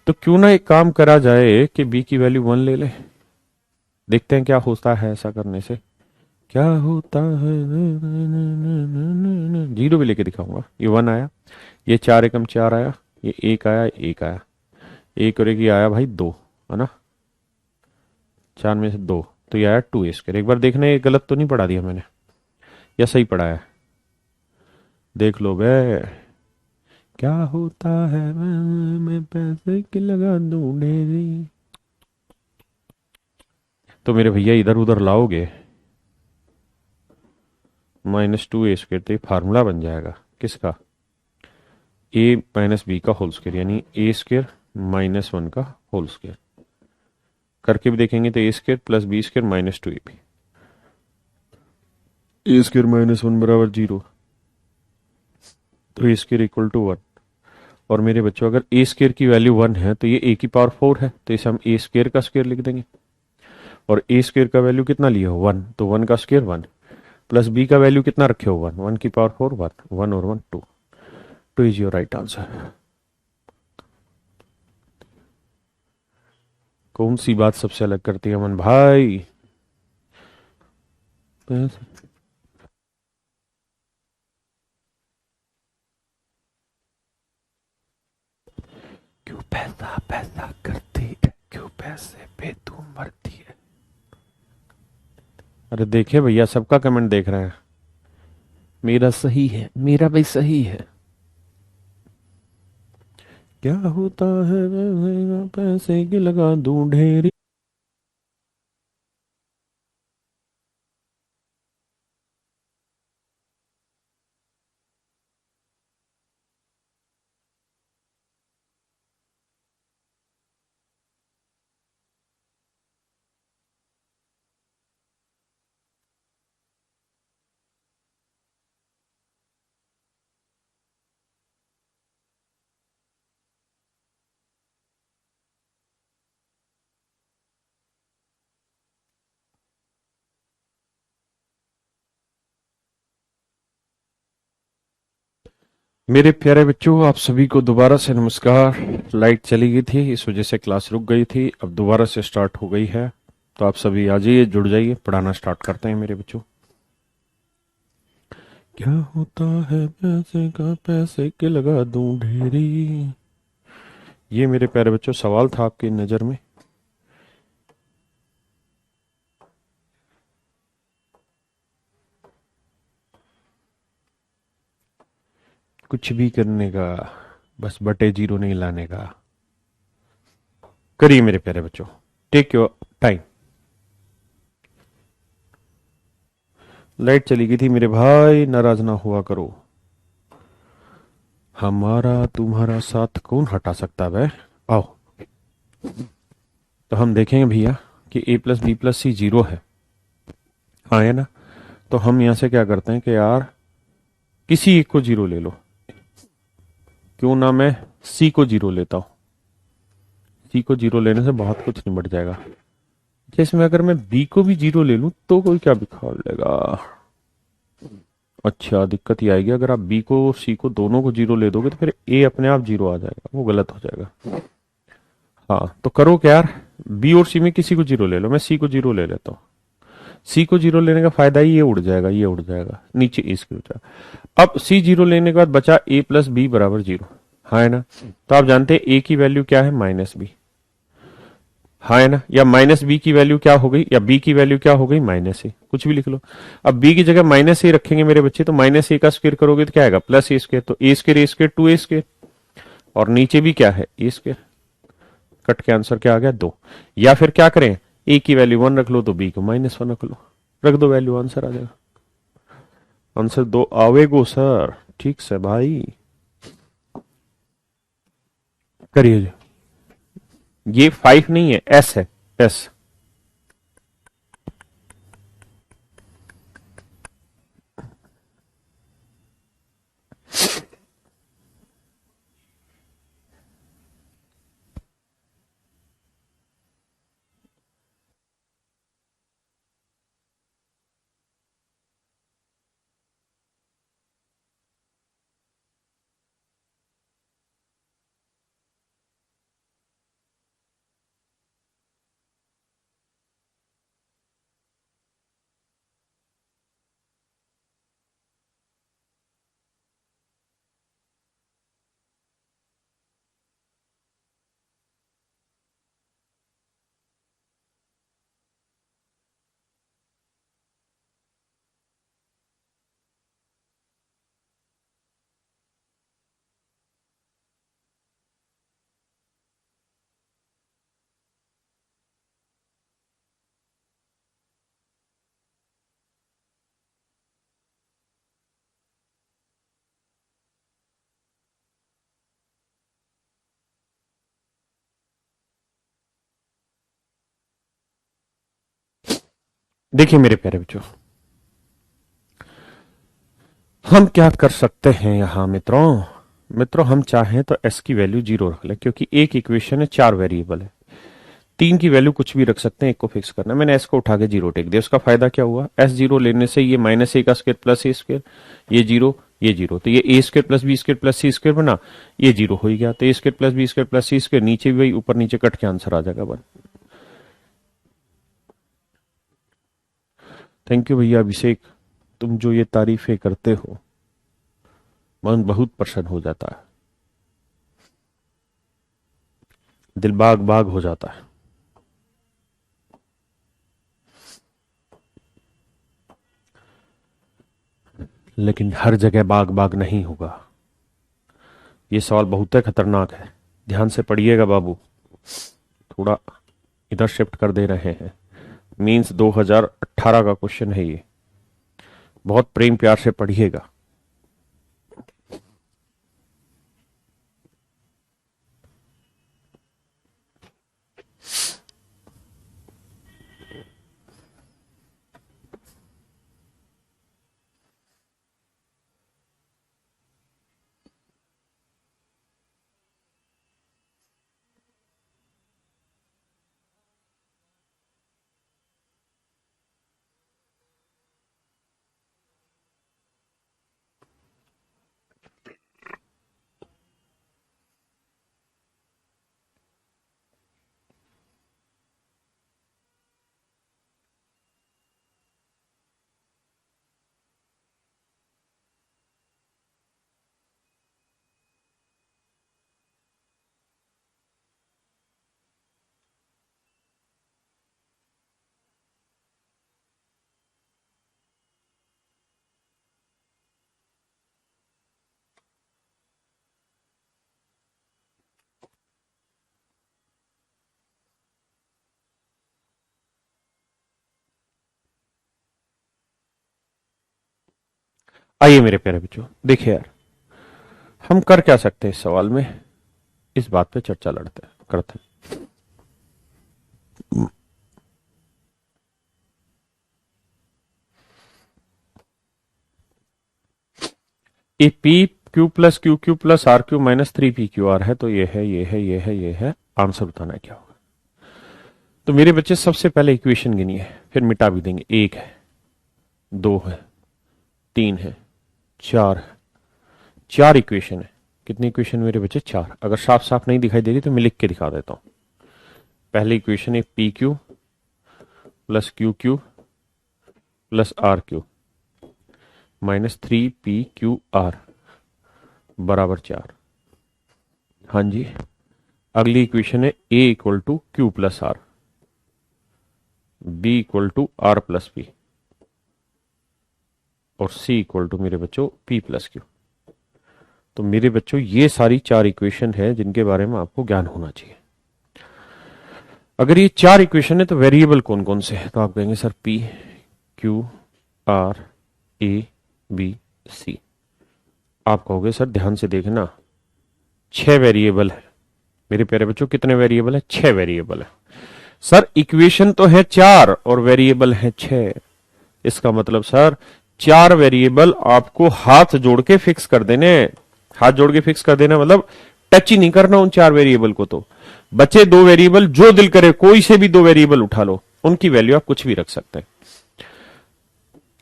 तो क्यों ना एक काम करा जाए कि बी की वैल्यू 1 ले ले, देखते हैं क्या होता है ऐसा करने से, क्या होता है। 0 भी लेके दिखाऊंगा, ये 1 आया, ये 4 एकम 4 आया, ये 1 आया, 1 आया, 1 और 1 ये आया भाई 2, है ना, 4 में से 2, तो ये आया 2 स्क्वायर। एक बार देखना ये गलत तो नहीं पढ़ा दिया मैंने, या सही पढ़ाया, देख लो बे। क्या होता है मैं पैसे की लगा दूं ढेरी। तो मेरे भैया इधर उधर लाओगे -2a² तो ये फार्मूला बन जाएगा किसका, a माइनस बी का होल स्क्वायर, यानी a² -1 का होल स्क्वायर। करके भी देखेंगे तो a² plus b² -2ab, a² -1 बराबर 0, तो a² इक्वल टू 1। और मेरे बच्चों अगर a² की वैल्यू 1 है तो ये a की पावर 4 है, तो इसे हम a² का स्क्वायर लिख देंगे। और a² का वैल्यू कितना लिए हो 1, तो 1 का स्क्वायर 1, प्लस b का वैल्यू कितना रखे हो 1, 1 की पावर 4 1, 1 और 1 2, 2 इज योर राइट आंसर। कौन सी बात सबसे अलग करती है अमन भाई। क्यों पैसा पैसा करती है, क्यों पैसे पे तू मरती है। अरे देखे भैया सबका कमेंट देख रहे हैं, मेरा सही है, मेरा भाई सही है। क्या होता है पैसे की लगा दूं ढेरी। मेरे प्यारे बच्चों आप सभी को दोबारा से नमस्कार। लाइट चली गई थी इस वजह से क्लास रुक गई थी, अब दोबारा से स्टार्ट हो गई है, तो आप सभी आ जाइए, जुड़ जाइए, पढ़ाना स्टार्ट करते हैं मेरे बच्चों। क्या होता है पैसे का पैसे के लगा दूं ढेरी, ये मेरे प्यारे बच्चों सवाल था आपकी नजर में। कुछ भी करने का, बस बटे 0 नहीं लाने का। करिए मेरे प्यारे बच्चों, टेक योर टाइम। लाइट चली गई थी मेरे भाई, नाराज ना हुआ करो, हमारा तुम्हारा साथ कौन हटा सकता है। आओ, तो हम देखेंगे भैया कि a प्लस बी प्लस सी 0 है, हाँ है ना। तो हम यहां से क्या करते हैं कि यार किसी एक को 0 ले लो, क्यों ना मैं सी को 0 लेता हूं, सी को 0 लेने से बहुत कुछ निपट जाएगा। जैसे अगर मैं बी को भी 0 ले लूं तो कोई क्या बिखार लेगा। अच्छा, दिक्कत ये आएगी अगर आप बी को सी को दोनों को 0 ले दोगे तो फिर ए अपने आप 0 आ जाएगा, वो गलत हो जाएगा। हाँ तो करो क्या यार, बी और सी में किसी को 0 ले लो, मैं सी को 0 ले लेता हूँ। सी को 0 लेने का फायदा ही ये उड़ जाएगा, ये उड़ जाएगा नीचे, इसके उड़ जाएगा। अब सी 0 लेने के बाद बचा ए प्लस बी बराबर 0, हाँ है ना। तो आप जानते हैं ए की वैल्यू क्या है -b, हाँ है ना, या माइनस बी की वैल्यू क्या हो गई, या बी की वैल्यू क्या हो गई माइनस ए, कुछ भी लिख लो। अब बी की जगह माइनस ए रखेंगे मेरे बच्चे, तो माइनस ए का स्क्वायर करोगे तो क्या आएगा, प्लस ए स्क्वायर, तो A square to A square, और नीचे भी क्या है ए स्क्वायर, कट के आंसर क्या आ गया 2। या फिर क्या करें, ए की वैल्यू 1 रख लो तो बी को -1 रख लो, रख दो वैल्यू, आंसर आ जाएगा। आंसर 2 आवेगो सर, ठीक से भाई, करिए। ये 5 नहीं है, एस है, एस। देखिए मेरे प्यारे बच्चों, हम क्या कर सकते हैं यहां मित्रों, हम चाहें तो एस की वैल्यू 0 रख लें, क्योंकि एक इक्वेशन है, 4 वेरिएबल है, 3 की वैल्यू कुछ भी रख सकते हैं, एक को फिक्स करना है। मैंने एस को उठा के 0 टेक दिया, उसका फायदा क्या हुआ, एस 0 लेने से ये माइनस ए का स्क्वायर प्लस ए स्क्वायर, ये 0 ये 0, तो ये A square plus B square plus C square बना, ये 0 हो ही गया, तो A square plus B square plus C square, नीचे भी वही, ऊपर नीचे कट के आंसर आ जाएगा बन। थैंक यू भैया अभिषेक, तुम जो ये तारीफें करते हो मन बहुत प्रसन्न हो जाता है, दिल बाग बाग हो जाता है। लेकिन हर जगह बाग बाग नहीं होगा, ये सवाल बहुत खतरनाक है, ध्यान से पढ़िएगा बाबू, थोड़ा इधर शिफ्ट कर दे रहे हैं। मींस 2018 का क्वेश्चन है ये, बहुत प्रेम प्यार से पढ़िएगा। आइए मेरे प्यारे बच्चों, देखिए यार, हम कर क्या सकते हैं इस सवाल में, इस बात पे चर्चा लड़ते हैं, करते हैं। A P Q plus R Q minus 3 PQR है, तो ये है, ये है, ये है, ये है, आंसर बताना है क्या होगा। तो मेरे बच्चे सबसे पहले इक्वेशन गिनिए, फिर मिटा भी देंगे। 1 है, 2 है, 3 है, 4 है, 4 इक्वेशन है। कितनी इक्वेशन मेरे बच्चे, 4। अगर साफ साफ नहीं दिखाई दे रही तो मैं लिख के दिखा देता हूं। पहली इक्वेशन है P Q plus Q plus R Q minus 3 PQR बराबर 4। हाँ जी। अगली इक्वेशन है A equal to Q plus R, B equal to R plus P और सी इक्वल टू मेरे बच्चों पी प्लस क्यू। तो मेरे बच्चों ये सारी चार इक्वेशन है जिनके बारे में आपको ज्ञान होना चाहिए। अगर ये चार इक्वेशन है तो वेरिएबल कौन कौन से हैं, तो आप कहेंगे sir P Q R A B C. आप कहोगे सर ध्यान से देखना 6 वेरिएबल है। मेरे प्यारे बच्चों कितने वेरिएबल है? 6 वेरिएबल है। सर इक्वेशन तो है 4 और वेरिएबल है 6। इसका मतलब सर 4 वेरिएबल आपको हाथ जोड़ के फिक्स कर देने। हाथ जोड़ के फिक्स कर देना मतलब टच ही नहीं करना उन 4 वेरिएबल को। तो बचे 2 वेरिएबल, जो दिल करे कोई से भी 2 वेरिएबल उठा लो, उनकी वैल्यू आप कुछ भी रख सकते हैं।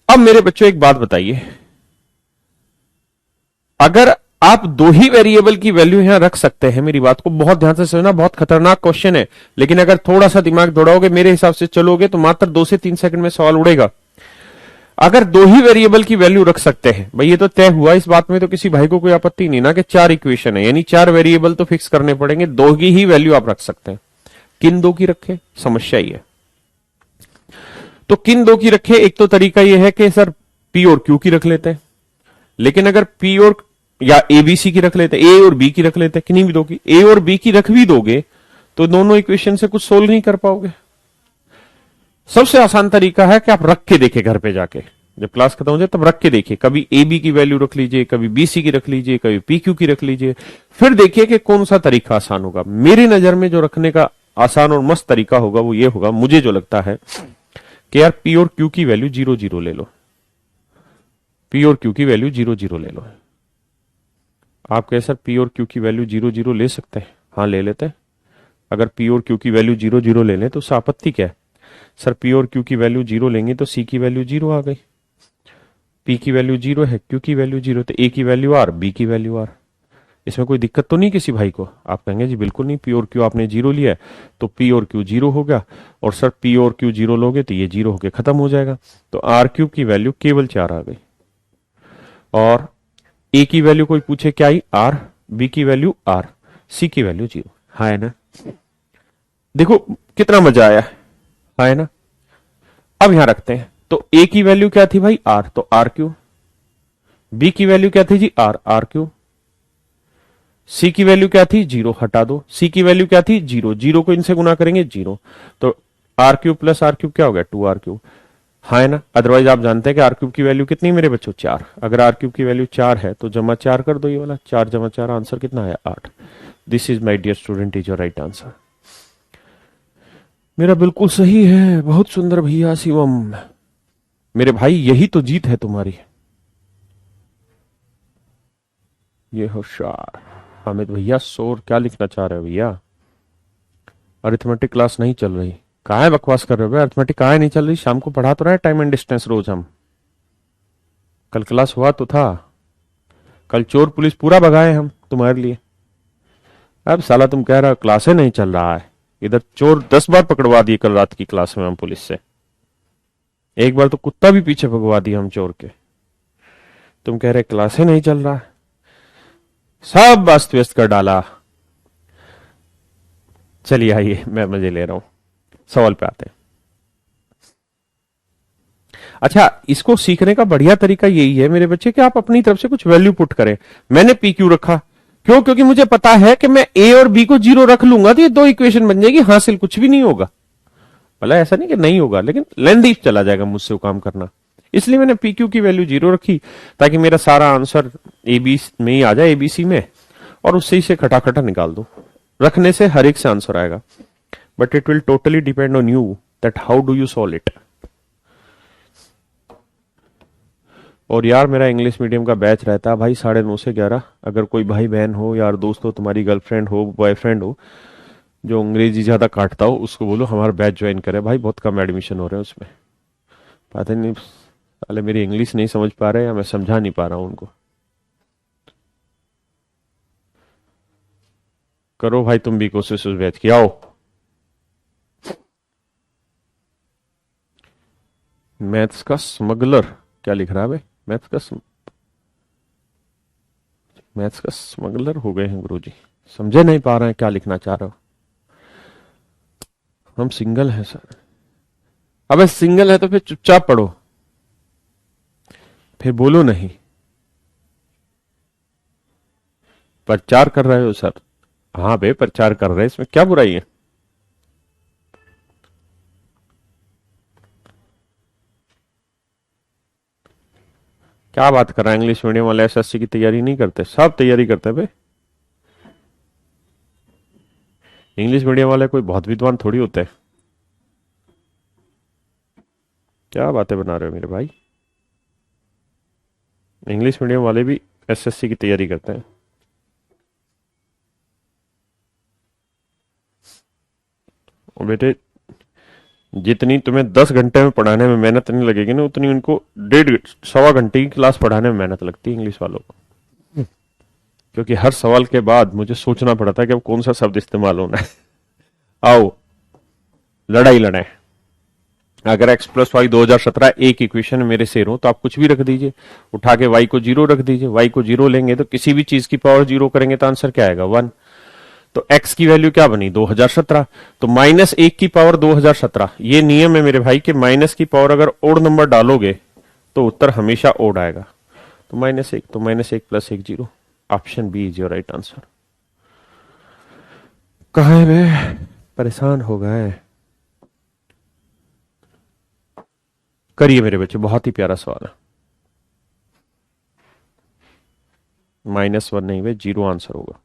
अब मेरे बच्चों एक बात बताइए, अगर आप 2 ही वेरिएबल की वैल्यू यहां रख सकते हैं, मेरी बात को बहुत ध्यान से समझना, बहुत खतरनाक क्वेश्चन है, लेकिन अगर थोड़ा सा दिमाग दौड़ाओगे, मेरे हिसाब से चलोगे तो मात्र 2 से 3 सेकंड में सवाल उड़ेगा। अगर 2 ही वेरिएबल की वैल्यू रख सकते हैं, भाई ये तो तय हुआ, इस बात में तो किसी भाई को कोई आपत्ति नहीं ना कि 4 इक्वेशन है, यानी 4 वेरिएबल तो फिक्स करने पड़ेंगे, 2 की ही वैल्यू आप रख सकते हैं। किन 2 की रखे, समस्या ही है। तो किन 2 की रखे, एक तो तरीका यह है कि सर पी और क्यू की रख लेते हैं, लेकिन अगर पी और या ए बी सी की रख लेते हैं, ए और बी की रख लेते हैं, किन्हीं भी 2 की, ए और बी की रख भी दोगे तो दोनों इक्वेशन से कुछ सोल्व नहीं कर पाओगे। सबसे आसान तरीका है कि आप रख के देखें घर पे जाके, जब क्लास खत्म हो जाए तब रख के देखिए, कभी ए बी की वैल्यू रख लीजिए, कभी बी सी की रख लीजिए, कभी पी क्यू की रख लीजिए, फिर देखिए कि कौन सा तरीका आसान होगा। मेरी नजर में जो रखने का आसान और मस्त तरीका होगा वो ये होगा, मुझे जो लगता है कि यार पी और क्यू की वैल्यू 0 0 ले लो, पी और क्यू की वैल्यू 0 0 ले लो। आप कहे सर पी और क्यू की वैल्यू 0 0 ले सकते हैं? हाँ ले लेते हैं। अगर पी और क्यू की वैल्यू 0 0 ले लें तो उससे आपत्ति क्या है? सर पी और क्यू की वैल्यू 0 लेंगे तो सी की वैल्यू 0 आ गई, पी की वैल्यू 0 है, क्यू की वैल्यू 0, तो ए की वैल्यू आर, बी की वैल्यू आर। इसमें कोई दिक्कत तो नहीं किसी भाई को? आप कहेंगे जी बिल्कुल नहीं, पी और क्यू आपने 0 लिया है तो पी और क्यू 0 हो गया, और सर पी और क्यू 0 लोगे तो ये 0 होके खत्म हो जाएगा। तो आर क्यूब की वैल्यू केवल 4 आ गई, और ए की वैल्यू कोई पूछे क्या आई? आर, बी की वैल्यू आर, सी की वैल्यू 0। हाँ है ना? देखो कितना मजा आया, हाँ है ना? अब यहां रखते हैं, तो ए की वैल्यू क्या थी भाई? आर, तो आर क्यू। बी की वैल्यू क्या थी जी? R, R Q. सी की वैल्यू क्या थी? 0, हटा दो। सी की वैल्यू क्या थी? 0, 0 को इनसे गुना करेंगे 0, तो R cube plus R cube क्या हो गया? 2 आर क्यूब। हाँ है ना? अदरवाइज आप जानते हैं कि आर क्यूब की वैल्यू कितनी मेरे बच्चों? 4। अगर आर क्यूब की वैल्यू 4 है तो जमा 4 कर दो, ये वाला 4 जमा 4, आंसर कितना आया? 8। This is my dear student is your right answer. मेरा बिल्कुल सही है, बहुत सुंदर भैया शिवम। मेरे भाई यही तो जीत है तुम्हारी। ये होशियार हामिद भैया, शोर क्या लिखना चाह रहे हो भैया? अरिथमेटिक क्लास नहीं चल रही? कहाँ है बकवास कर रहे हो? अरिथमेटिक कहाँ है नहीं चल रही? शाम को पढ़ा तो रहा है टाइम एंड डिस्टेंस रोज हम। कल क्लास हुआ तो था, कल चोर पुलिस पूरा भगाए हम तुम्हारे लिए। अब साला तुम कह रहे हो क्लासे नहीं चल रहा है, इधर चोर 10 बार पकड़वा दिए कल रात की क्लास में हम पुलिस से। एक बार तो कुत्ता भी पीछे भगवा दिया हम चोर के। तुम कह रहे क्लासे नहीं चल रहा है, सब अस्त व्यस्त कर डाला। चलिए आइए, मैं मजे ले रहा हूं, सवाल पे आते हैं। अच्छा, इसको सीखने का बढ़िया तरीका यही है मेरे बच्चे कि आप अपनी तरफ से कुछ वैल्यू पुट करें। मैंने पी क्यू रखा, क्यों? क्योंकि मुझे पता है कि मैं ए और बी को 0 रख लूंगा तो ये 2 इक्वेशन बन जाएगी, हासिल कुछ भी नहीं होगा। भला ऐसा नहीं कि नहीं होगा, लेकिन लेंदी चला जाएगा मुझसे वो काम करना। इसलिए मैंने पी क्यू की वैल्यू 0 रखी, ताकि मेरा सारा आंसर ए बी में ही आ जाए, एबीसी में, और उससे इसे खटाखटा निकाल दो। रखने से हर एक से आंसर आएगा, but it will totally depend on you that how do you solve it. और यार मेरा इंग्लिश मीडियम का बैच रहता है भाई 9:30 से 11। अगर कोई भाई बहन हो, यार दोस्त हो, तुम्हारी गर्लफ्रेंड हो, बॉयफ्रेंड हो जो अंग्रेजी ज्यादा काटता हो, उसको बोलो हमारा बैच ज्वाइन करे भाई, बहुत कम एडमिशन हो रहे हैं उसमें। पता नहीं साले मेरी इंग्लिश नहीं समझ पा रहे या मैं समझा नहीं पा रहा हूं उनको। करो भाई तुम भी कोशिश उस बैच की, आओ। मैथ्स का स्मगलर क्या लिख रहा है भाई? मैथ्स का स्मगलर हो गए हैं गुरुजी, समझे नहीं पा रहे हैं क्या लिखना चाह रहे हो। हम सिंगल हैं सर। अबे सिंगल है तो फिर चुपचाप पढ़ो, फिर बोलो नहीं। प्रचार कर रहे हो सर? हाँ बे, प्रचार कर रहे हैं, इसमें क्या बुराई है? क्या बात कर रहा है? इंग्लिश मीडियम वाले एसएससी की तैयारी नहीं करते? सब तैयारी करते हैं बे। इंग्लिश मीडियम वाले कोई बहुत विद्वान थोड़ी होते हैं। क्या बातें बना रहे हो मेरे भाई? इंग्लिश मीडियम वाले भी एसएससी की तैयारी करते हैं। और बेटे, जितनी तुम्हें 10 घंटे में पढ़ाने में मेहनत नहीं लगेगी ना, उतनी उनको 1.5 सवा घंटे की क्लास पढ़ाने में मेहनत लगती है इंग्लिश वालों को। क्योंकि हर सवाल के बाद मुझे सोचना पड़ता है कि अब कौन सा शब्द इस्तेमाल होना है। आओ, लड़ाई लड़ाए। अगर x प्लस वाई 2017 एक इक्वेशन मेरे से हो तो आप कुछ भी रख दीजिए, उठा के y को 0 रख दीजिए। y को 0 लेंगे तो किसी भी चीज की पावर 0 करेंगे तो आंसर क्या आएगा? 1। तो x की वैल्यू क्या बनी? 2017। तो -1 की पावर 2017। ये नियम है मेरे भाई कि माइनस की पावर अगर ओड नंबर डालोगे तो उत्तर हमेशा ओड आएगा। तो -1, तो -1 + 1 0। Option B is your right answer. कहा है वे? परेशान हो गए? करिए मेरे बच्चे, बहुत ही प्यारा सवाल है। -1 नहीं वे, 0 आंसर होगा।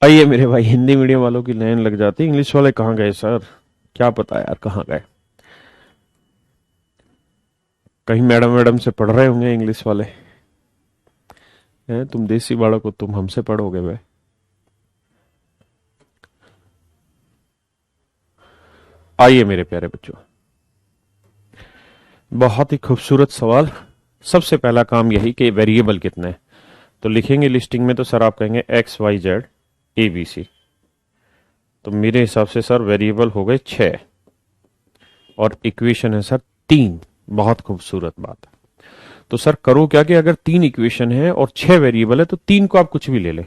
आइए मेरे भाई, हिंदी मीडियम वालों की लाइन लग जाती, इंग्लिश वाले कहाँ गए सर? क्या पता यार कहाँ गए। कहीं मैडम मैडम से पढ़ रहे होंगे इंग्लिश वाले। हैं तुम देसी बाड़ों को, तुम हमसे पढ़ोगे भाई। आइए मेरे प्यारे बच्चों, बहुत ही खूबसूरत सवाल। सबसे पहला काम यही कि वेरिएबल कितने हैं। तो लिखेंगे लिस्टिंग में, तो सर आप कहेंगे XYZ ABC। तो मेरे हिसाब से सर वेरिएबल हो गए 6 और इक्वेशन है सर 3। बहुत खूबसूरत बात है। तो सर करो क्या कि अगर 3 इक्वेशन है और 6 वेरिएबल है तो 3 को आप कुछ भी ले लें।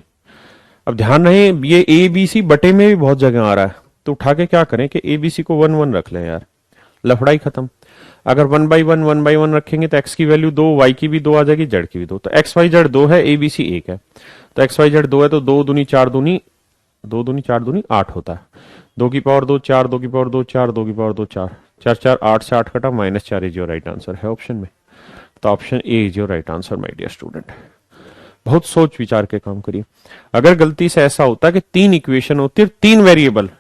अब ध्यान रहे, ये ABC बटे में भी बहुत जगह आ रहा है, तो उठा के क्या करें कि ABC को 1 1 रख लें यार, लफड़ाई खत्म। अगर 1/1 रखेंगे तो x की वैल्यू 2, y की भी 2 आ जाएगी, z की भी 2। तो XYZ 2 है, ABC 1 है। तो XYZ 2 है तो 2 दूनी 4 दूनी 2 दूनी 4 दूनी 8 होता है। 2 की पावर 2 4, 2 की पावर 2 4, 2 की पावर 2 4, 4 4 8 से 8 कटा, -4 इज योर राइट आंसर है ऑप्शन में। तो option A is your right answer my dear student. बहुत सोच विचार के काम करिए। अगर गलती से ऐसा होता है कि 3 इक्वेशन होती है, 3 वेरिएबल,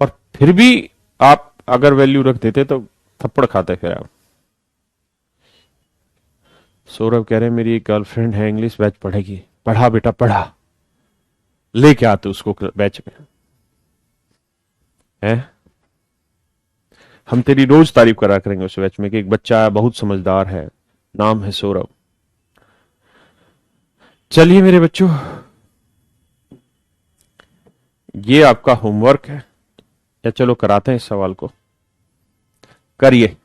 और फिर भी आप अगर वैल्यू रख देते तो थप्पड़ खाते फिर आप। सौरभ कह रहे हैं मेरी एक गर्लफ्रेंड है, इंग्लिश बैच पढ़ेगी। पढ़ा बेटा पढ़ा, लेके आते उसको बैच में। है, हम तेरी रोज तारीफ करा करेंगे उस बैच में कि एक बच्चा है बहुत समझदार है, नाम है सौरभ। चलिए मेरे बच्चों, ये आपका होमवर्क है, या चलो कराते हैं इस सवाल को। करिए।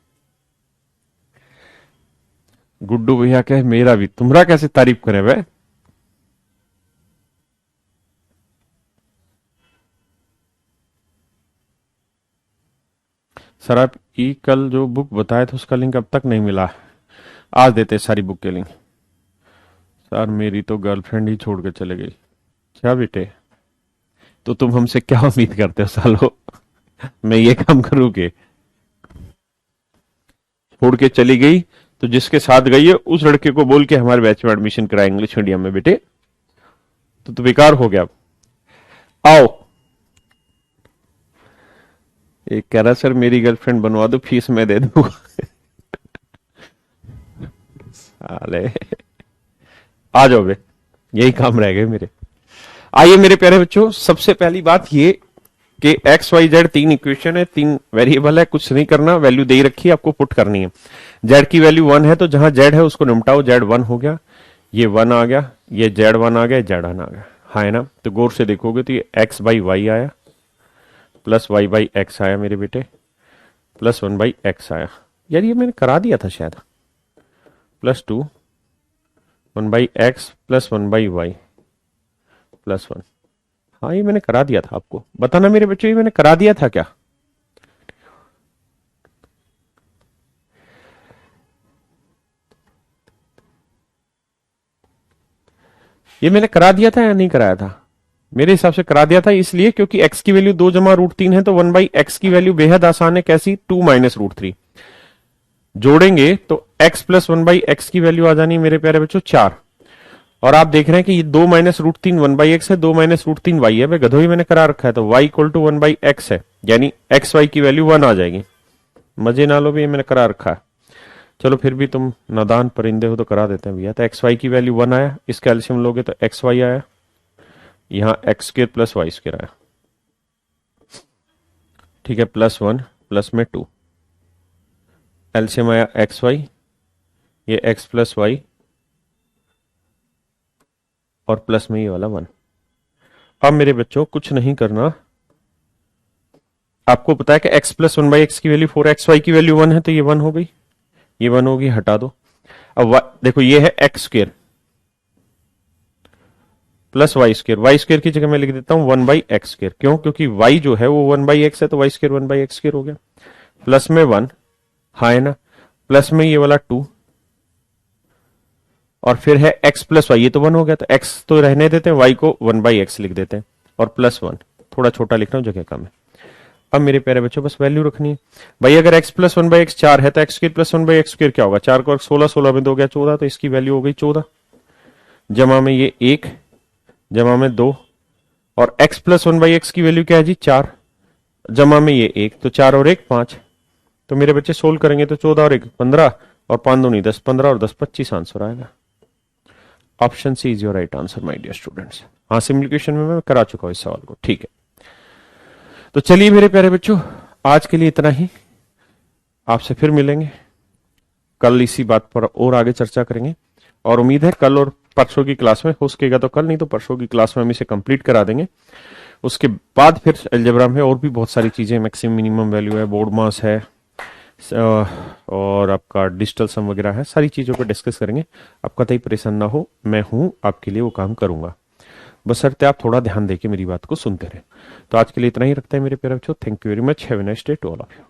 गुड्डू भैया कहे मेरा भी, तुम्हारा कैसे तारीफ करे वे। सर आप ई कल जो बुक बताए थे उसका लिंक अब तक नहीं मिला, आज देते सारी बुक के लिंक। सर मेरी तो गर्लफ्रेंड ही छोड़ के चले गई। क्या बेटे, तो तुम हमसे क्या उम्मीद करते हो सालो, मैं ये काम करूँ के। छोड़ के चली गई तो जिसके साथ गई है उस लड़के को बोल के हमारे बैच में एडमिशन कराए इंग्लिश मीडियम में बेटे, तो बेकार हो गया। आओ, एक कह रहा सर मेरी गर्लफ्रेंड बनवा दो, फीस मैं दे दूंगा। साले, आ जाओ बे, यही काम रह गए मेरे। आइए मेरे प्यारे बच्चों, सबसे पहली बात ये कि एक्स वाई जेड तीन इक्वेशन है, तीन वेरिएबल है, कुछ नहीं करना, वैल्यू दे ही रखी है, आपको पुट करनी है। जेड की वैल्यू 1 है तो जहां जेड है उसको निपटाओ, जेड 1 हो गया, ये 1 आ गया, ये जेड 1 आ गया, जेड 1 आ गया, हाँ है ना। तो गौर से देखोगे तो ये एक्स बाई वाई आया, प्लस वाई बाई एक्स आया मेरे बेटे, प्लस 1 बाई एक्स आया। यार ये मैंने करा दिया था शायद, plus 2 1 by X plus 1 by Y plus 1। हाँ ये मैंने करा दिया था, आपको बताना मेरे बच्चों, ये मैंने करा दिया था क्या। ये मैंने करा दिया था या नहीं कराया था। मेरे हिसाब से करा दिया था, इसलिए क्योंकि x की वैल्यू 2 जमा √3 है तो 1 बाई एक्स की वैल्यू बेहद आसान है, कैसी, 2 माइनस √3। जोड़ेंगे तो x प्लस 1 बाई एक्स की वैल्यू आ जानी मेरे प्यारे बच्चों 4। और आप देख रहे हैं कि ये 2 माइनस √3 1 बाई एक्स है, 2 माइनस √3 y है, भाई गधो ही मैंने करा रखा है, तो y equal to 1 by X है, यानी एक्स वाई की वैल्यू 1 आ जाएगी। मजे ना लो भी, ये मैंने करा रखा है। चलो फिर भी तुम नादान परिंदे हो तो करा देते हैं भैया। तो एक्स वाई की वैल्यू 1 आया, इसका एलसीएम लोगे तो एक्स वाई आया, यहां X square plus Y square आया, ठीक है, प्लस 1 प्लस में 2, एलसीएम आया एक्स वाई, ये एक्स प्लस वाई और प्लस में ये वाला 1। अब मेरे बच्चों कुछ नहीं करना, आपको पता है कि x प्लस 1 बाई एक्स की वैल्यू 4, एक्स वाई की वैल्यू 1 है तो ये 1 हो गई, ये 1 होगी, हटा दो। अब देखो ये है X square plus Y square की जगह मैं लिख देता हूं 1 बाई एक्स स्क्र, क्यों, क्योंकि y जो है वो 1 बाई एक्स है तो Y square 1 by X square हो गया, प्लस में 1, हाँ है ना, प्लस में ये वाला 2 और फिर है x प्लस वाई, ये तो 1 हो गया, तो x तो रहने देते हैं, y को 1 बाई एक्स लिख देते हैं, और प्लस 1 थोड़ा छोटा लिख रहा हूं, जगह कम है। अब मेरे प्यारे बच्चों बस वैल्यू रखनी है भाई, अगर x प्लस 1 बाई एक्स 4 है तो X square plus 1 by X square क्या होगा, 4 को 16, 16 में 2 गया 14, तो इसकी वैल्यू हो गई 14, जमा में ये 1, जमा में 2, और x प्लस 1 बाई एक्स की वैल्यू क्या है जी 4, जमा में ये 1, तो 4 और 1 5। तो मेरे बच्चे सोल्व करेंगे तो 14 और 1 15, और 5 दूनी 10, 15 और 10 25 आंसर आएगा। Option C is your right answer my dear students. हाँ सिम्प्लीकेशन में मैं करा चुका हूं इस सवाल को, ठीक है। तो चलिए मेरे प्यारे बच्चों, आज के लिए इतना ही, आपसे फिर मिलेंगे कल, इसी बात पर और आगे चर्चा करेंगे, और उम्मीद है कल और परसों की क्लास में, हो सकेगा तो कल, नहीं तो परसों की क्लास में हम इसे कंप्लीट करा देंगे। उसके बाद फिर अलजेब्रा में और भी बहुत सारी चीजें, मैक्सिमम मिनिमम वैल्यू है, बोर्ड मास है, और आपका डिजिटल सम वगैरह है, सारी चीजों पर डिस्कस करेंगे। आप कतई परेशान ना हो, मैं हूं आपके लिए, वो काम करूंगा, बशर्ते आप थोड़ा ध्यान देके मेरी बात को सुनते रहे। तो आज के लिए इतना ही रखते हैं मेरे प्यारे बच्चों, thank you very much, have a nice day to all of you.